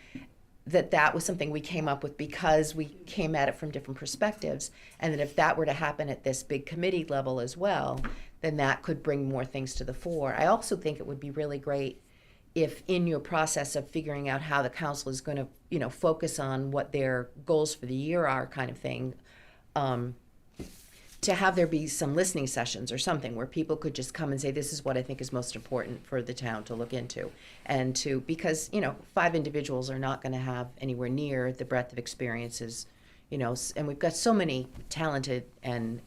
that was something we came up with because we came at it from different perspectives, and that if that were to happen at this big committee level as well, then that could bring more things to the fore. I also think it would be really great if in your process of figuring out how the council is going to, focus on what their goals for the year are, kind of thing, to have there be some listening sessions or something where people could just come and say, this is what I think is most important for the town to look into. And because, 5 individuals are not going to have anywhere near the breadth of experiences, and we've got so many talented and,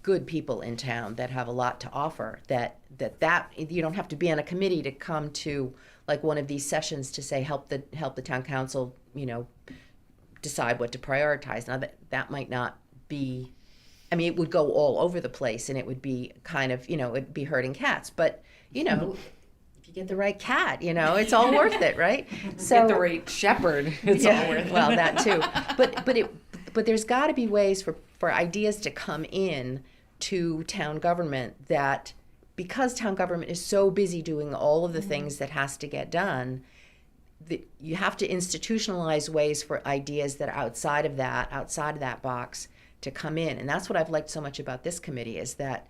good people in town that have a lot to offer that you don't have to be on a committee to come to like one of these sessions to say, help the town council, decide what to prioritize. Now that might not be, it would go all over the place and it would be kind of, it'd be herding cats, but if you get the right cat, it's all worth it, right? So Get the right shepherd. It's all worth it. well, that too. But there's got to be ways for ideas to come in to town government that, because town government is so busy doing all of the things that has to get done, that you have to institutionalize ways for ideas that are outside of that box to come in. And that's what I've liked so much about this committee is that,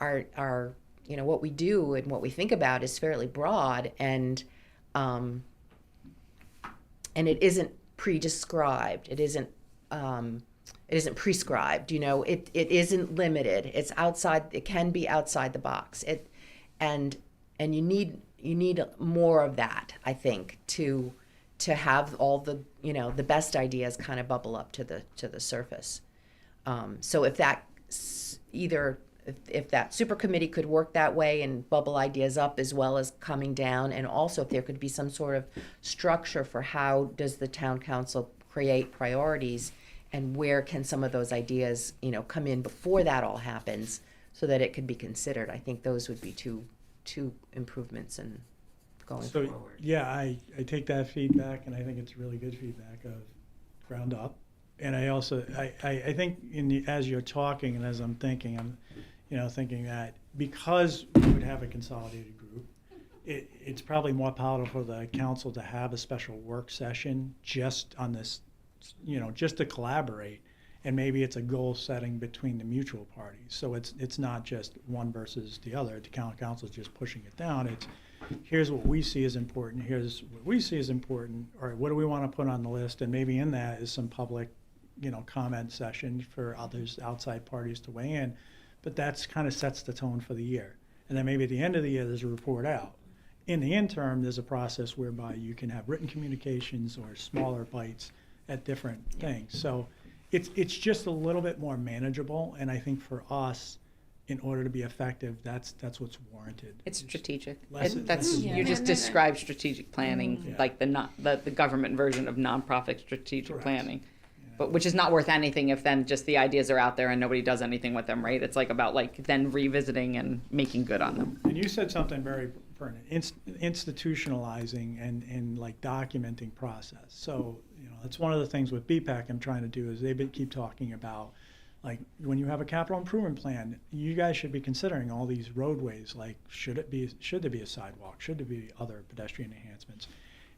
our what we do and what we think about is fairly broad and it isn't pre-described. It isn't prescribed. It isn't limited. It's outside. It can be outside the box. And you need more of that, I think, to have all the the best ideas kind of bubble up to the surface. So if that either if that super committee could work that way and bubble ideas up as well as coming down, and also if there could be some sort of structure for how does the town council create priorities, and where can some of those ideas, come in before that all happens, so that it could be considered. I think those would be two improvements and going So, forward. yeah, I take that feedback, and I think it's really good feedback of ground up. And I also, I think as you're talking and as I'm thinking, thinking that because we would have a consolidated group, it's probably more palatable for the council to have a special work session just on this, just to collaborate. And maybe it's a goal setting between the mutual parties. So it's not just one versus the other. The council is just pushing it down. It's here's what we see as important. Here's what we see as important. All right, what do we want to put on the list? And maybe in that is some public, comment session for others, outside parties to weigh in. But that's kind of sets the tone for the year. And then maybe at the end of the year, there's a report out. In the interim, there's a process whereby you can have written communications or smaller bites at different things. So it's just a little bit more manageable, and I think for us, in order to be effective, that's what's warranted. It's strategic. Less- That's less- you just described strategic planning, Yeah. like the government version of nonprofit strategic Correct. planning, but which is not worth anything if then just the ideas are out there and nobody does anything with them, right? It's like about then revisiting and making good on them. And you said something very pertinent, institutionalizing and like documenting process. So, that's one of the things with BPAC I'm trying to do is keep talking about, like, when you have a capital improvement plan, you guys should be considering all these roadways, like, should there be a sidewalk? Should there be other pedestrian enhancements?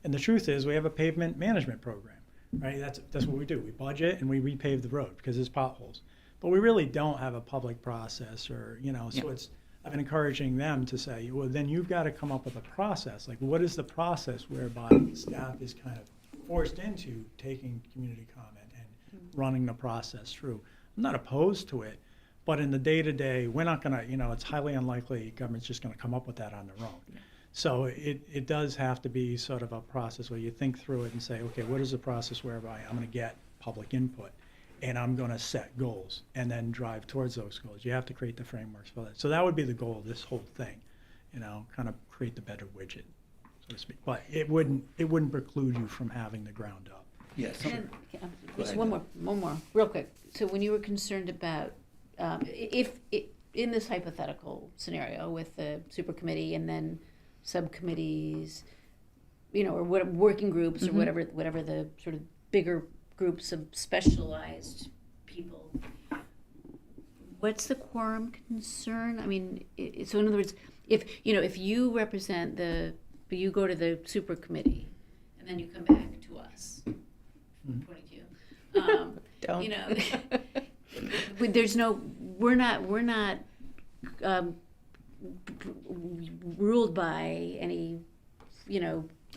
And the truth is, we have a pavement management program, right? That's what we do. We budget and we repave the road because there's potholes. But we really don't have a public process or, so I've been encouraging them to say, well, then you've got to come up with a process. Like, what is the process whereby staff is kind of forced into taking community comment and running the process through? I'm not opposed to it, but in the day-to-day, we're not going to, it's highly unlikely government's just going to come up with that on their own. So it does have to be sort of a process where you think through it and say, okay, what is the process whereby I'm going to get public input and I'm going to set goals and then drive towards those goals. You have to create the frameworks for that. So that would be the goal of this whole thing, kind of create the better widget, so to speak. But it wouldn't preclude you from having the ground up. Yes. And, Go just ahead. one more, real quick. So when you were concerned about, in this hypothetical scenario with the super committee and then subcommittees, or working groups or whatever the sort of bigger groups of specialized people, what's the quorum concern? I mean, so in other words, if you represent you go to the super committee and then you come back to us, pointing to you, Don't. there's no, we're not ruled by any,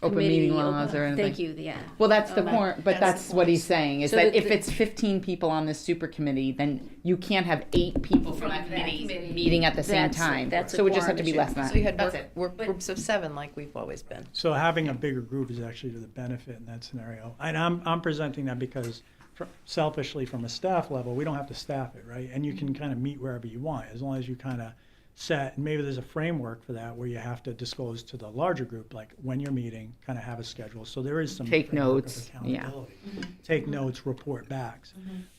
Open committee, meeting laws or anything. Thank you, yeah. Well, that's the point, but that's that's what he's saying, is So that the- if it's 15 people on this super committee, then you can't have 8 people from that committee meeting at the same time. that's a So it would just have to be quorum less than that. So you had That's it. work groups of 7 like we've always been. So having a bigger group is actually to the benefit in that scenario. And I'm presenting that because selfishly from a staff level, we don't have to staff it, right? And you can kind of meet wherever you want, as long as you kind of set, and maybe there's a framework for that where you have to disclose to the larger group, like when you're meeting, kind of have a schedule. So there is some Take framework of notes, accountability. Take notes, report backs.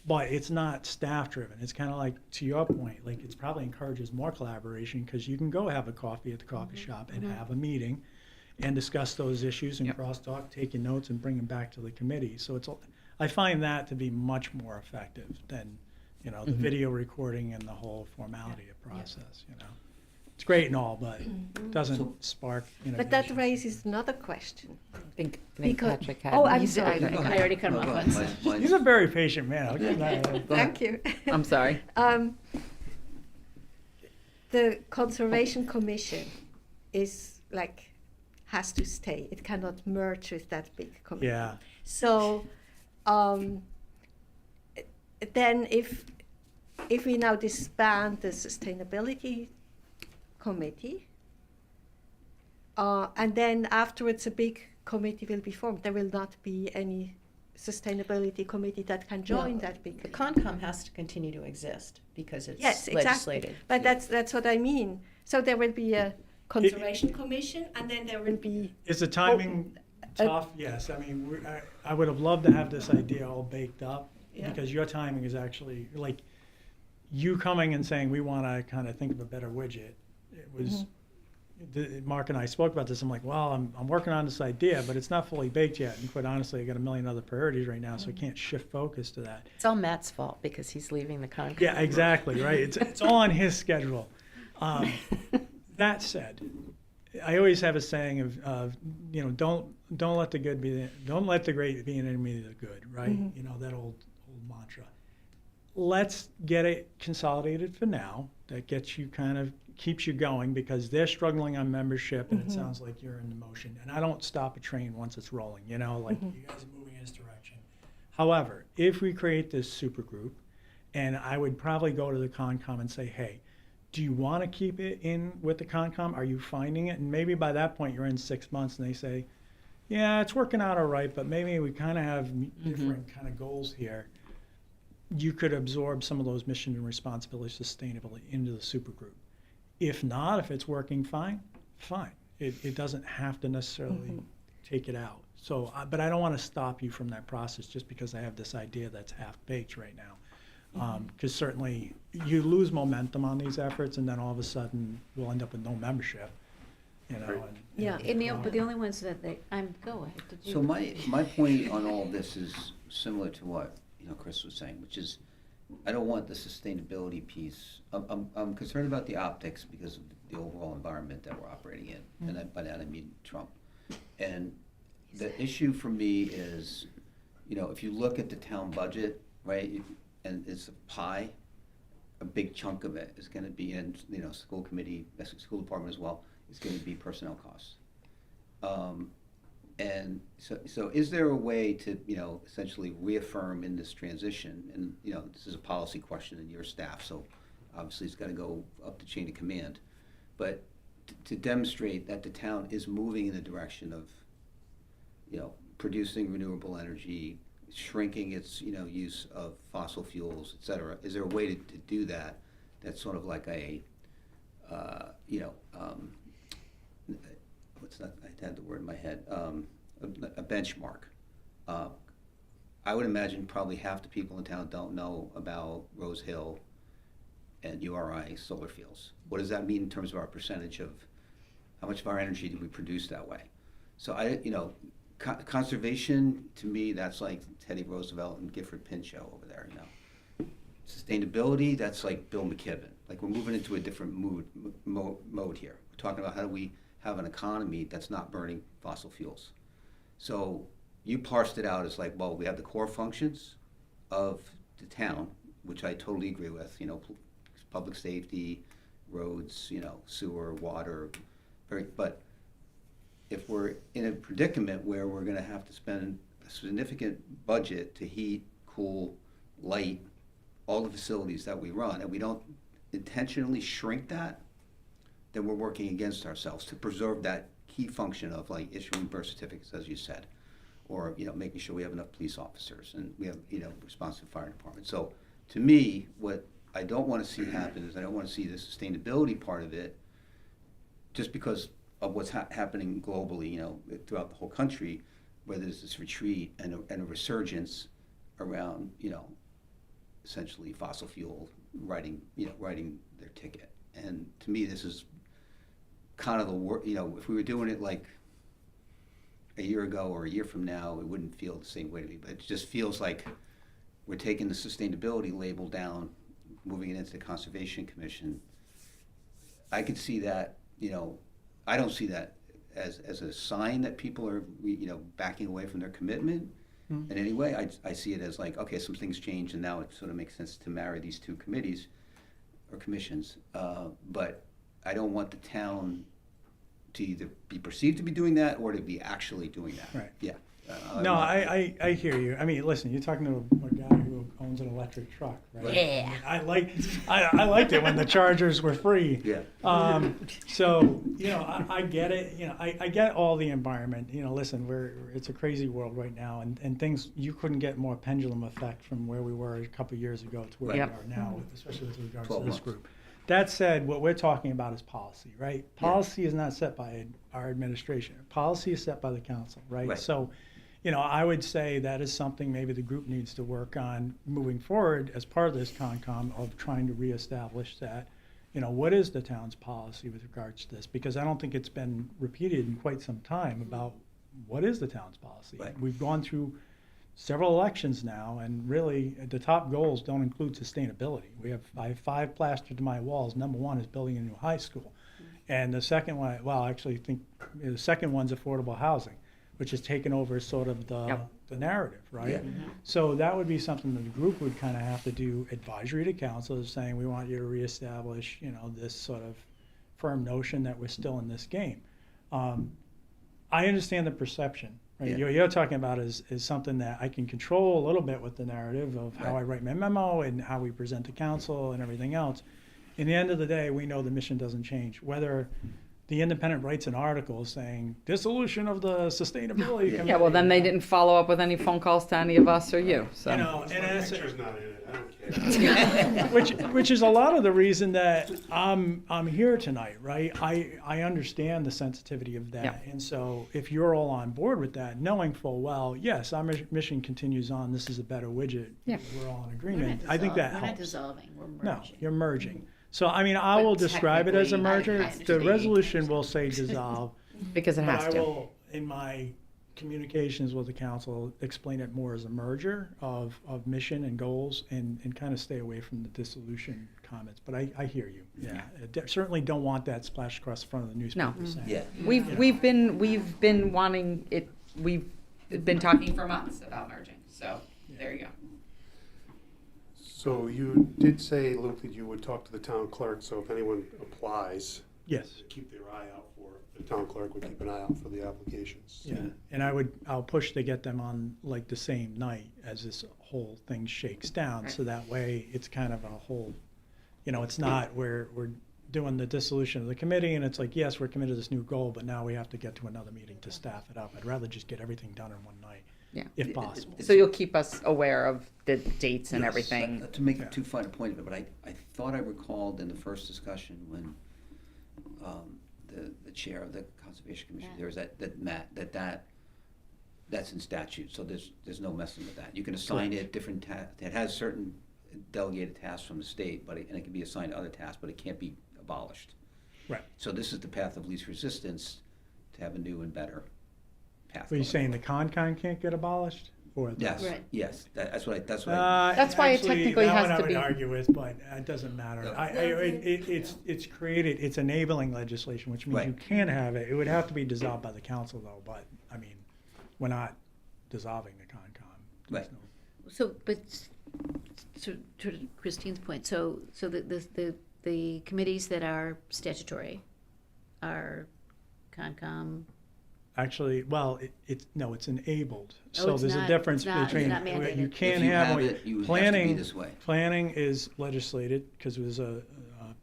But it's not staff driven. It's kind of like, to your point, like it's probably encourages more collaboration because you can go have a coffee at the coffee shop and have a meeting and discuss those issues and Yep. crosstalk, take your notes and bring them back to the committee. So I find that to be much more effective than, the video recording and the whole formality of process, It's great and all, but it doesn't spark innovation. But that raises another question. I think Because- Patrick had. oh, I'm He's- sorry. I already cut him off once. He's a very patient man. I'll give him that. Thank you. I'm sorry. The Conservation Commission has to stay. It cannot merge with that big committee. Yeah. So then if we now disband the Sustainability Committee, and then afterwards a big committee will be formed, there will not be any sustainability committee that can join Well, that big. The Concom has to continue to exist because it's Yes, exactly. legislated. But that's what I mean. So there will be a conservation commission, and then there will be. Is the timing tough? Yes. I mean, I would have loved to have this idea all baked up Yeah. because your timing is actually like you coming and saying we want to kind of think of a better widget. It was Mark and I spoke about this. I'm like, well, I'm working on this idea, but it's not fully baked yet. And quite honestly, I got a million other priorities right now, so I can't shift focus to that. It's all Matt's fault because he's leaving the Concom. Yeah, exactly. Right. It's all on his schedule. That said, I always have a saying of don't let the good be don't let the great be an enemy of the good. Right. You know that old mantra. Let's get it consolidated for now. That gets you keeps you going because they're struggling on membership and it sounds like you're in the motion. And I don't stop a train once it's rolling, you know, like you guys are moving in this direction. However, if we create this super group, and I would probably go to the Concom and say, hey, do you want to keep it in with the Concom? Are you finding it? And maybe by that point you're in 6 months and they say, yeah, it's working out all right, but maybe we kind of have different kind of goals here. You could absorb some of those mission and responsibilities sustainably into the supergroup. If not, if it's working fine. It doesn't have to necessarily take it out. So, but I don't want to stop you from that process just because I have this idea that's half-baked right now. Because certainly you lose momentum on these efforts and then all of a sudden we'll end up with no membership. You know, Right. Yeah. But the only ones that go ahead. Did you? So my point on all this is similar to what, Chris was saying, which is, I don't want the sustainability piece. I'm concerned about the optics because of the overall environment that we're operating in, and by that I mean Trump. And the issue for me is, if you look at the town budget, right, and it's a pie, a big chunk of it is going to be in, school committee, school department as well, is going to be personnel costs. And so is there a way to, essentially reaffirm in this transition, and, this is a policy question in your staff, so obviously it's got to go up the chain of command, but to demonstrate that the town is moving in the direction of, producing renewable energy, shrinking its, use of fossil fuels, et cetera. Is there a way to do that that's sort of like a, I had the word in my head, a benchmark. I would imagine probably half the people in town don't know about Rose Hill and URI solar fields. What does that mean in terms of our percentage of how much of our energy do we produce that way? So conservation, to me, that's like Teddy Roosevelt and Gifford Pinchot over there, Sustainability, that's like Bill McKibben. Like we're moving into a different mode here. We're talking about how do we have an economy that's not burning fossil fuels. So you parsed it out as like, well, we have the core functions of the town, which I totally agree with, public safety, roads, sewer, water, but if we're in a predicament where we're going to have to spend a significant budget to heat, cool, light, all the facilities that we run, and we don't intentionally shrink that, then we're working against ourselves to preserve that key function of like issuing birth certificates, as you said, or making sure we have enough police officers and we have responsive fire department. So to me, what I don't want to see happen is I don't want to see the sustainability part of it, just because of what's happening globally, throughout the whole country, where there's this retreat and a resurgence around, essentially fossil fuel writing their ticket. And to me, this is kind of the work. If we were doing it like a year ago or a year from now, it wouldn't feel the same way to me. But it just feels like we're taking the sustainability label down, moving it into the Conservation Commission. I could see that. I don't see that as a sign that people are backing away from their commitment in any way. I see it as like, okay, some things change, and now it sort of makes sense to marry these two committees or commissions. But I don't want the town to either be perceived to be doing that or to be actually doing that. Right. Yeah. No, I hear you. I mean, listen, you're talking to a guy who owns an electric truck, right? Yeah. I liked it when the Chargers were free. Yeah. So, I get it. I get all the environment. Listen, it's a crazy world right now, and things, you couldn't get more pendulum effect from where we were a couple of years ago to where Yep. we are now, especially with regards to 12 this months. group. That said, what we're talking about is policy, right? Policy is not set by our administration. Policy is set by the council, right? Right. So, I would say that is something maybe the group needs to work on moving forward as part of this CONCOM, of trying to reestablish that, what is the town's policy with regards to this? Because I don't think it's been repeated in quite some time about what is the town's policy. Right. We've gone through several elections now, and really the top goals don't include sustainability. I have 5 plastered to my walls. Number 1 is building a new high school. And the second one, I think the second one's affordable housing, which has taken over sort of the narrative, right? Yeah. So that would be something that the group would kind of have to do advisory to council, is saying, we want you to reestablish, this sort of firm notion that we're still in this game. I understand the perception, right? Yeah. You're talking about is something that I can control a little bit with the narrative of how Right. I write my memo and how we present to council and everything else. In the end of the day, we know the mission doesn't change. Whether the Independent writes an article saying dissolution of the sustainability committee. Yeah, well, then they didn't follow up with any phone calls to any of us or you, so. And My that's, picture's not in it, I don't care. which is a lot of the reason that I'm here tonight, right? I understand the sensitivity of that. Yeah. And so if you're all on board with that, knowing full well, yes, our mission continues on, this is a better widget. Yeah. We're all in We're agreement. not I think that we're not helps. dissolving, we're No, merging. you're merging. So, I mean, I will But describe it as a technically, I merger. The understand. resolution will say dissolve. Because it But has I to. will, in my communications with the council, explain it more as a merger of mission and goals, and kind of stay away from the dissolution comments. But I hear you, yeah. Certainly don't want that splashed across the front of the newspaper saying. Yeah. We've been wanting it, we've been talking for months about merging, so there you go. So you did say, Luke, that you would talk to the town clerk, so if anyone applies, Yes, keep their eye out for it. The town clerk would keep an eye out for the applications. yeah. And I'll push to get them on like the same night as this whole thing shakes down. So that way it's kind of a whole, it's not we're doing the dissolution of the committee and it's like, yes, we're committed to this new goal, but now we have to get to another meeting to staff it up. I'd rather just get everything done in one night, Yeah. if possible. So you'll keep us aware of the dates and Yes, everything. To make it too fine a point of it, but I thought I recalled in the first discussion when the chair of the Conservation Commission, there was that's in statute, so there's no messing with that. You can assign it different it has certain delegated tasks from the state, and it can be assigned to other tasks, but it can't be abolished. Right. So this is the path of least resistance to have a new and better path. Are you going saying the forward. CONCON can't get abolished? Or Yes, Right. yes, that's what I. That's why it actually, technically that has one to I be- would argue with, but it doesn't matter. It's created, it's enabling legislation, which means Right. you can have it. It would have to be dissolved by the council though, but, I mean, we're not dissolving the CONCOM. There's Right. no- So, but, to Christine's point, so the committees that are statutory are Concom. Actually, well, it's enabled. Oh, So it's there's a not- difference it's not- it's between, not mandated. you can't If you have, have it, you have to be planning, this way. planning is legislated because it was a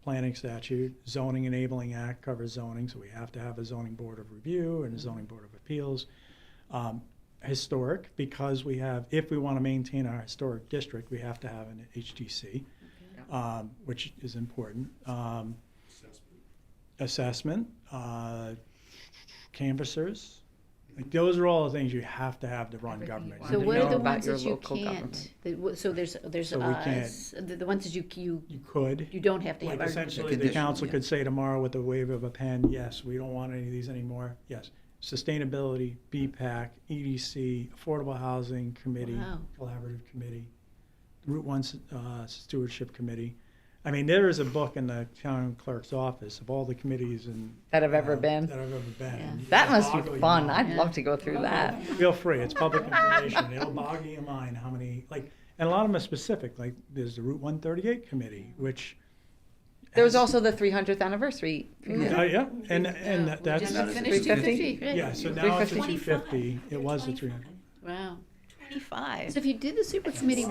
planning statute. Zoning Enabling Act covers zoning, so we have to have a zoning board of review and a zoning board of appeals. Historic, because if we want to maintain our historic district, we have to have an HDC, which is important. Assessment, canvassers, like those are all the things you have to have to run Everything you government. want So You what are know, the about ones your that you local can't? government. So there's So we can't- us, the ones that you You could. don't have to have. Like are- essentially, the conditional, council yeah. could say tomorrow with a wave of a pen, yes, we don't want any of these anymore, yes. Sustainability, BPAC, EDC, Affordable Housing Committee, Wow. Collaborative Committee, Route One Stewardship Committee. I mean, there is a book in the town clerk's office of all the committees and. That have ever been? That have ever been. Yeah. That must It'll be boggle your fun. mind. I'd love to go through that. Feel free, it's public information, it'll boggle your mind how many, and a lot of them are specific, like, there's the Route 138 Committee, which. There was has- also the 300th anniversary. Yeah, and We that's, just Not as finished 350? 250, right? yeah, so now it's a 350. 250, it was a 300. Wow. 25. So if you did the super committee,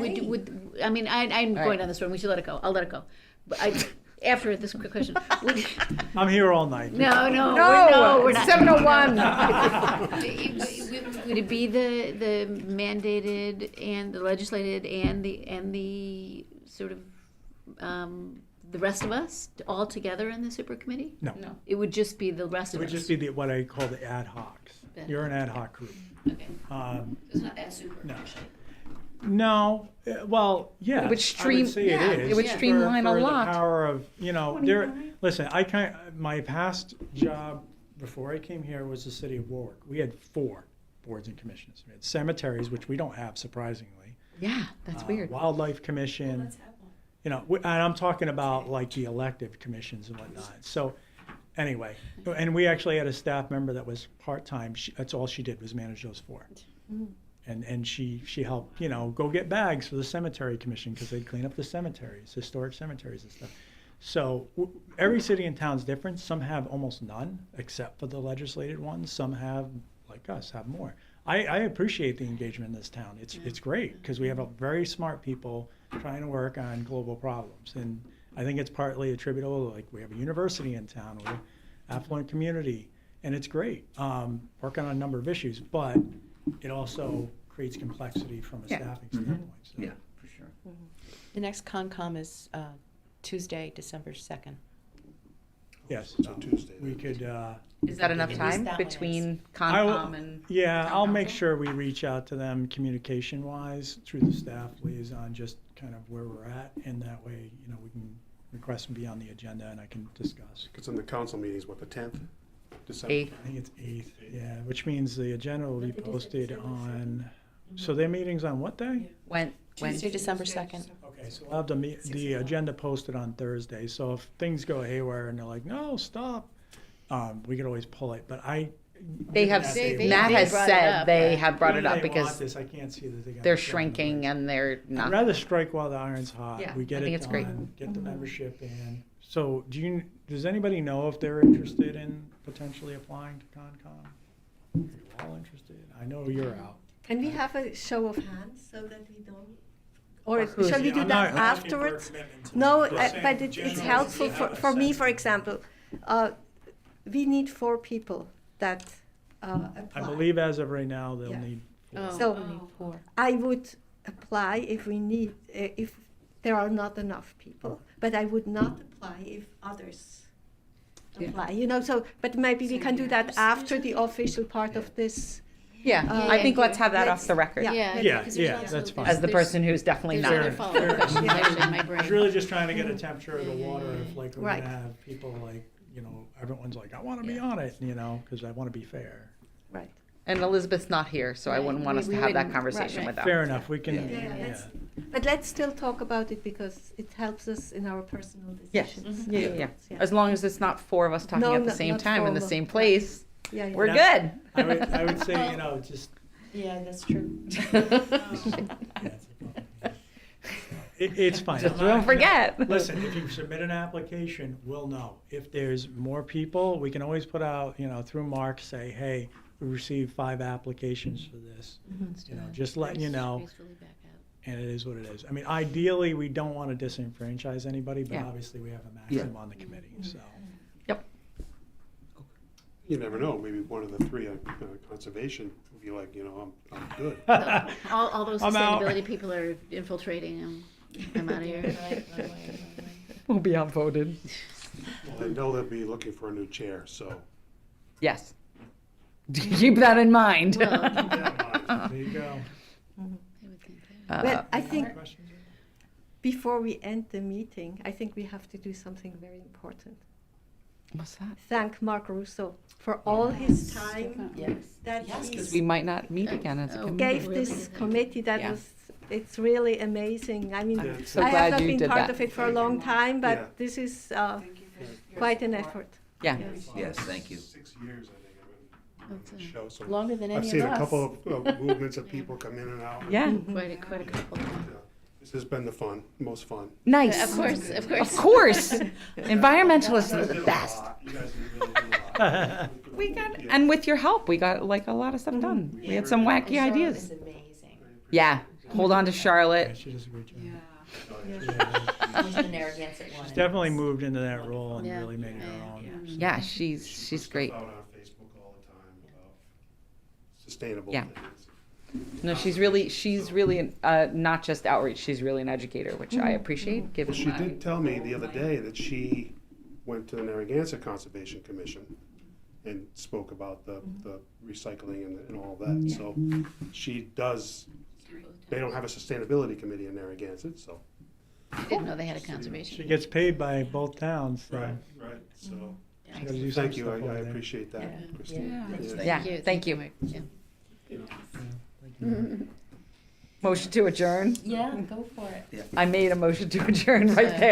I mean, I'm going down this road. We should let it go. I'll let it go. But after this quick question, would, I'm here all night. no, we're not. 7:01. Would it be the mandated and the legislated and the sort of the rest of us all together in the super committee? No. It would just be the rest It of would us. just be what I call the ad hocs. Ad You're an ad hoc group. Okay. It's not that super. No. No, well, yeah. It would stream- I would say yeah, it is. it would streamline a for lot. The power of, listen, my past job before I came here was the city of Warwick. We had 4 boards and commissions. We had cemeteries, which we don't have, surprisingly. Yeah, that's weird. Wildlife commission. And I'm talking about like the elective commissions and whatnot. So anyway, and we actually had a staff member that was part-time. That's all she did was manage those 4. And she helped, go get bags for the cemetery commission because they'd clean up the cemeteries, historic cemeteries and stuff. So every city and town's different. Some have almost none, except for the legislated ones. Some have, like us, have more. I appreciate the engagement in this town. It's great because we have a very smart people trying to work on global problems. And I think it's partly attributable, like we have a university in town, we're an affluent community, and it's great, working on a number of issues, but it also creates complexity from a staffing standpoint. So. Yeah, for sure. The next Concom is Tuesday, December 2nd. Yes, So Tuesday. we could. Is that enough At least time that one between I will- Concom and? Yeah, I'll make Council? sure we reach out to them communication-wise through the staff liaison, just kind of where we're at, and that way, we can request them be on the agenda and I can discuss. Because in the council meetings, what, the 10th? December? 8th. I think it's 8th, yeah, which means the agenda will be posted on, so their meeting's on what day? When? Tuesday, December 2nd. Okay, so we'll have the agenda posted on Thursday, so if things go haywire and they're like, no, stop, we could always pull it, but They have, They Matt has brought it said up, they yeah. have brought it up When they want because this, I can't see that they're shrinking and they're I'd not. rather strike while the iron's hot. Yeah, We get I think it it's great. done, get the membership in. So does anybody know if they're interested in potentially applying to Concom? Are you all interested? I know you're out. Can we have a show of hands so that we don't? Or who's- shall we do I'm that not asking for a afterwards? commitment to No, it. Just but saying it's generally helpful we have a for me, sense for of- example. We need 4 people that apply. I believe as of right now, they'll Yeah. need 4. Oh. So I would apply if we need, if there are not enough people, but I would not apply if others apply, so, but maybe we can do that after the official part of this. Yeah, I think let's have that off the record. Yeah. Yeah, because yeah, there's also- that's fine. As the there's- person who's definitely There's not. other follow-up questions actually in my I was brain. really just trying to get a temperature of the water if like we're Right. gonna have people like, everyone's like, I wanna be on it, because I wanna be fair. Right. And Elizabeth's not here, so I Right, wouldn't want us we to have that wouldn't- conversation right. with them. Fair enough, we can, Yeah, but let's still talk about it because it helps us in our personal Yes. decisions. Yeah. As long as it's not 4 of us talking No, at the no, same not time in the 4 of same us. place, Yeah, yeah. we're That's- good. I would say, just, Yeah, that's true. it's fine. Just I'm not- don't forget. Listen, if you submit an application, we'll know. If there's more people, we can always put out, through Mark, say, hey, we received 5 applications for this. Just letting you know, Gracefully back out. and it is what it is. I mean, ideally, we don't want to disenfranchise anybody, but Yeah. obviously we have a maximum on the committee, so. You never know, maybe one of the 3 conservation will be like, I'm good. All those I'm out. sustainability people are infiltrating. I'm out of here. We'll be outvoted. Well, I know they'll be looking for a new chair, so. Yes. Keep that in mind. Well, There you go. I would think that. Well, I think Questions? before we end the meeting, I think we have to do something very important. What's that? Thank Mark Russo for all his time Yes. that Yes, he We might not meet again as a Oh, committee. gave this committee. Yeah. It's really amazing. I mean, Yeah, so I glad have not you been did part that. of it for a long time, but Yeah. this is quite an effort. Yeah. Yes, thank you. 6 years, I think, I've That's been a- show. So Longer than I've any seen of a us. couple of movements of people come in and out. Yeah. Quite a couple. This has been the most fun. Nice. Of course, of Of course. course. Environmentalists are the best. You guys did really do a lot. we got, and with your help, we got like a lot of stuff done. We had some wacky ideas. amazing. Yeah, hold on to Yeah, Charlotte. she does a great job. She's the Narragansett one. She's definitely moved into that role and Yeah. really made it her own. Yeah, she's great. Out on Facebook all the time about sustainable Yeah. things. No, she's really not just outreach. She's really an educator, which I appreciate. Given She my- did tell me the other day that she went to the Narragansett Conservation Commission and spoke about the recycling and all that. So she does, they don't have a sustainability committee in Narragansett, so. Didn't know they had a conservation. She gets paid by both towns, so. Right, so, she gotta do some thank you, stuff I over there. appreciate that, Yeah. Christine. Yeah, thank you. Mike. Yeah. Motion to adjourn. Yeah, go for it. I made a motion to adjourn right there.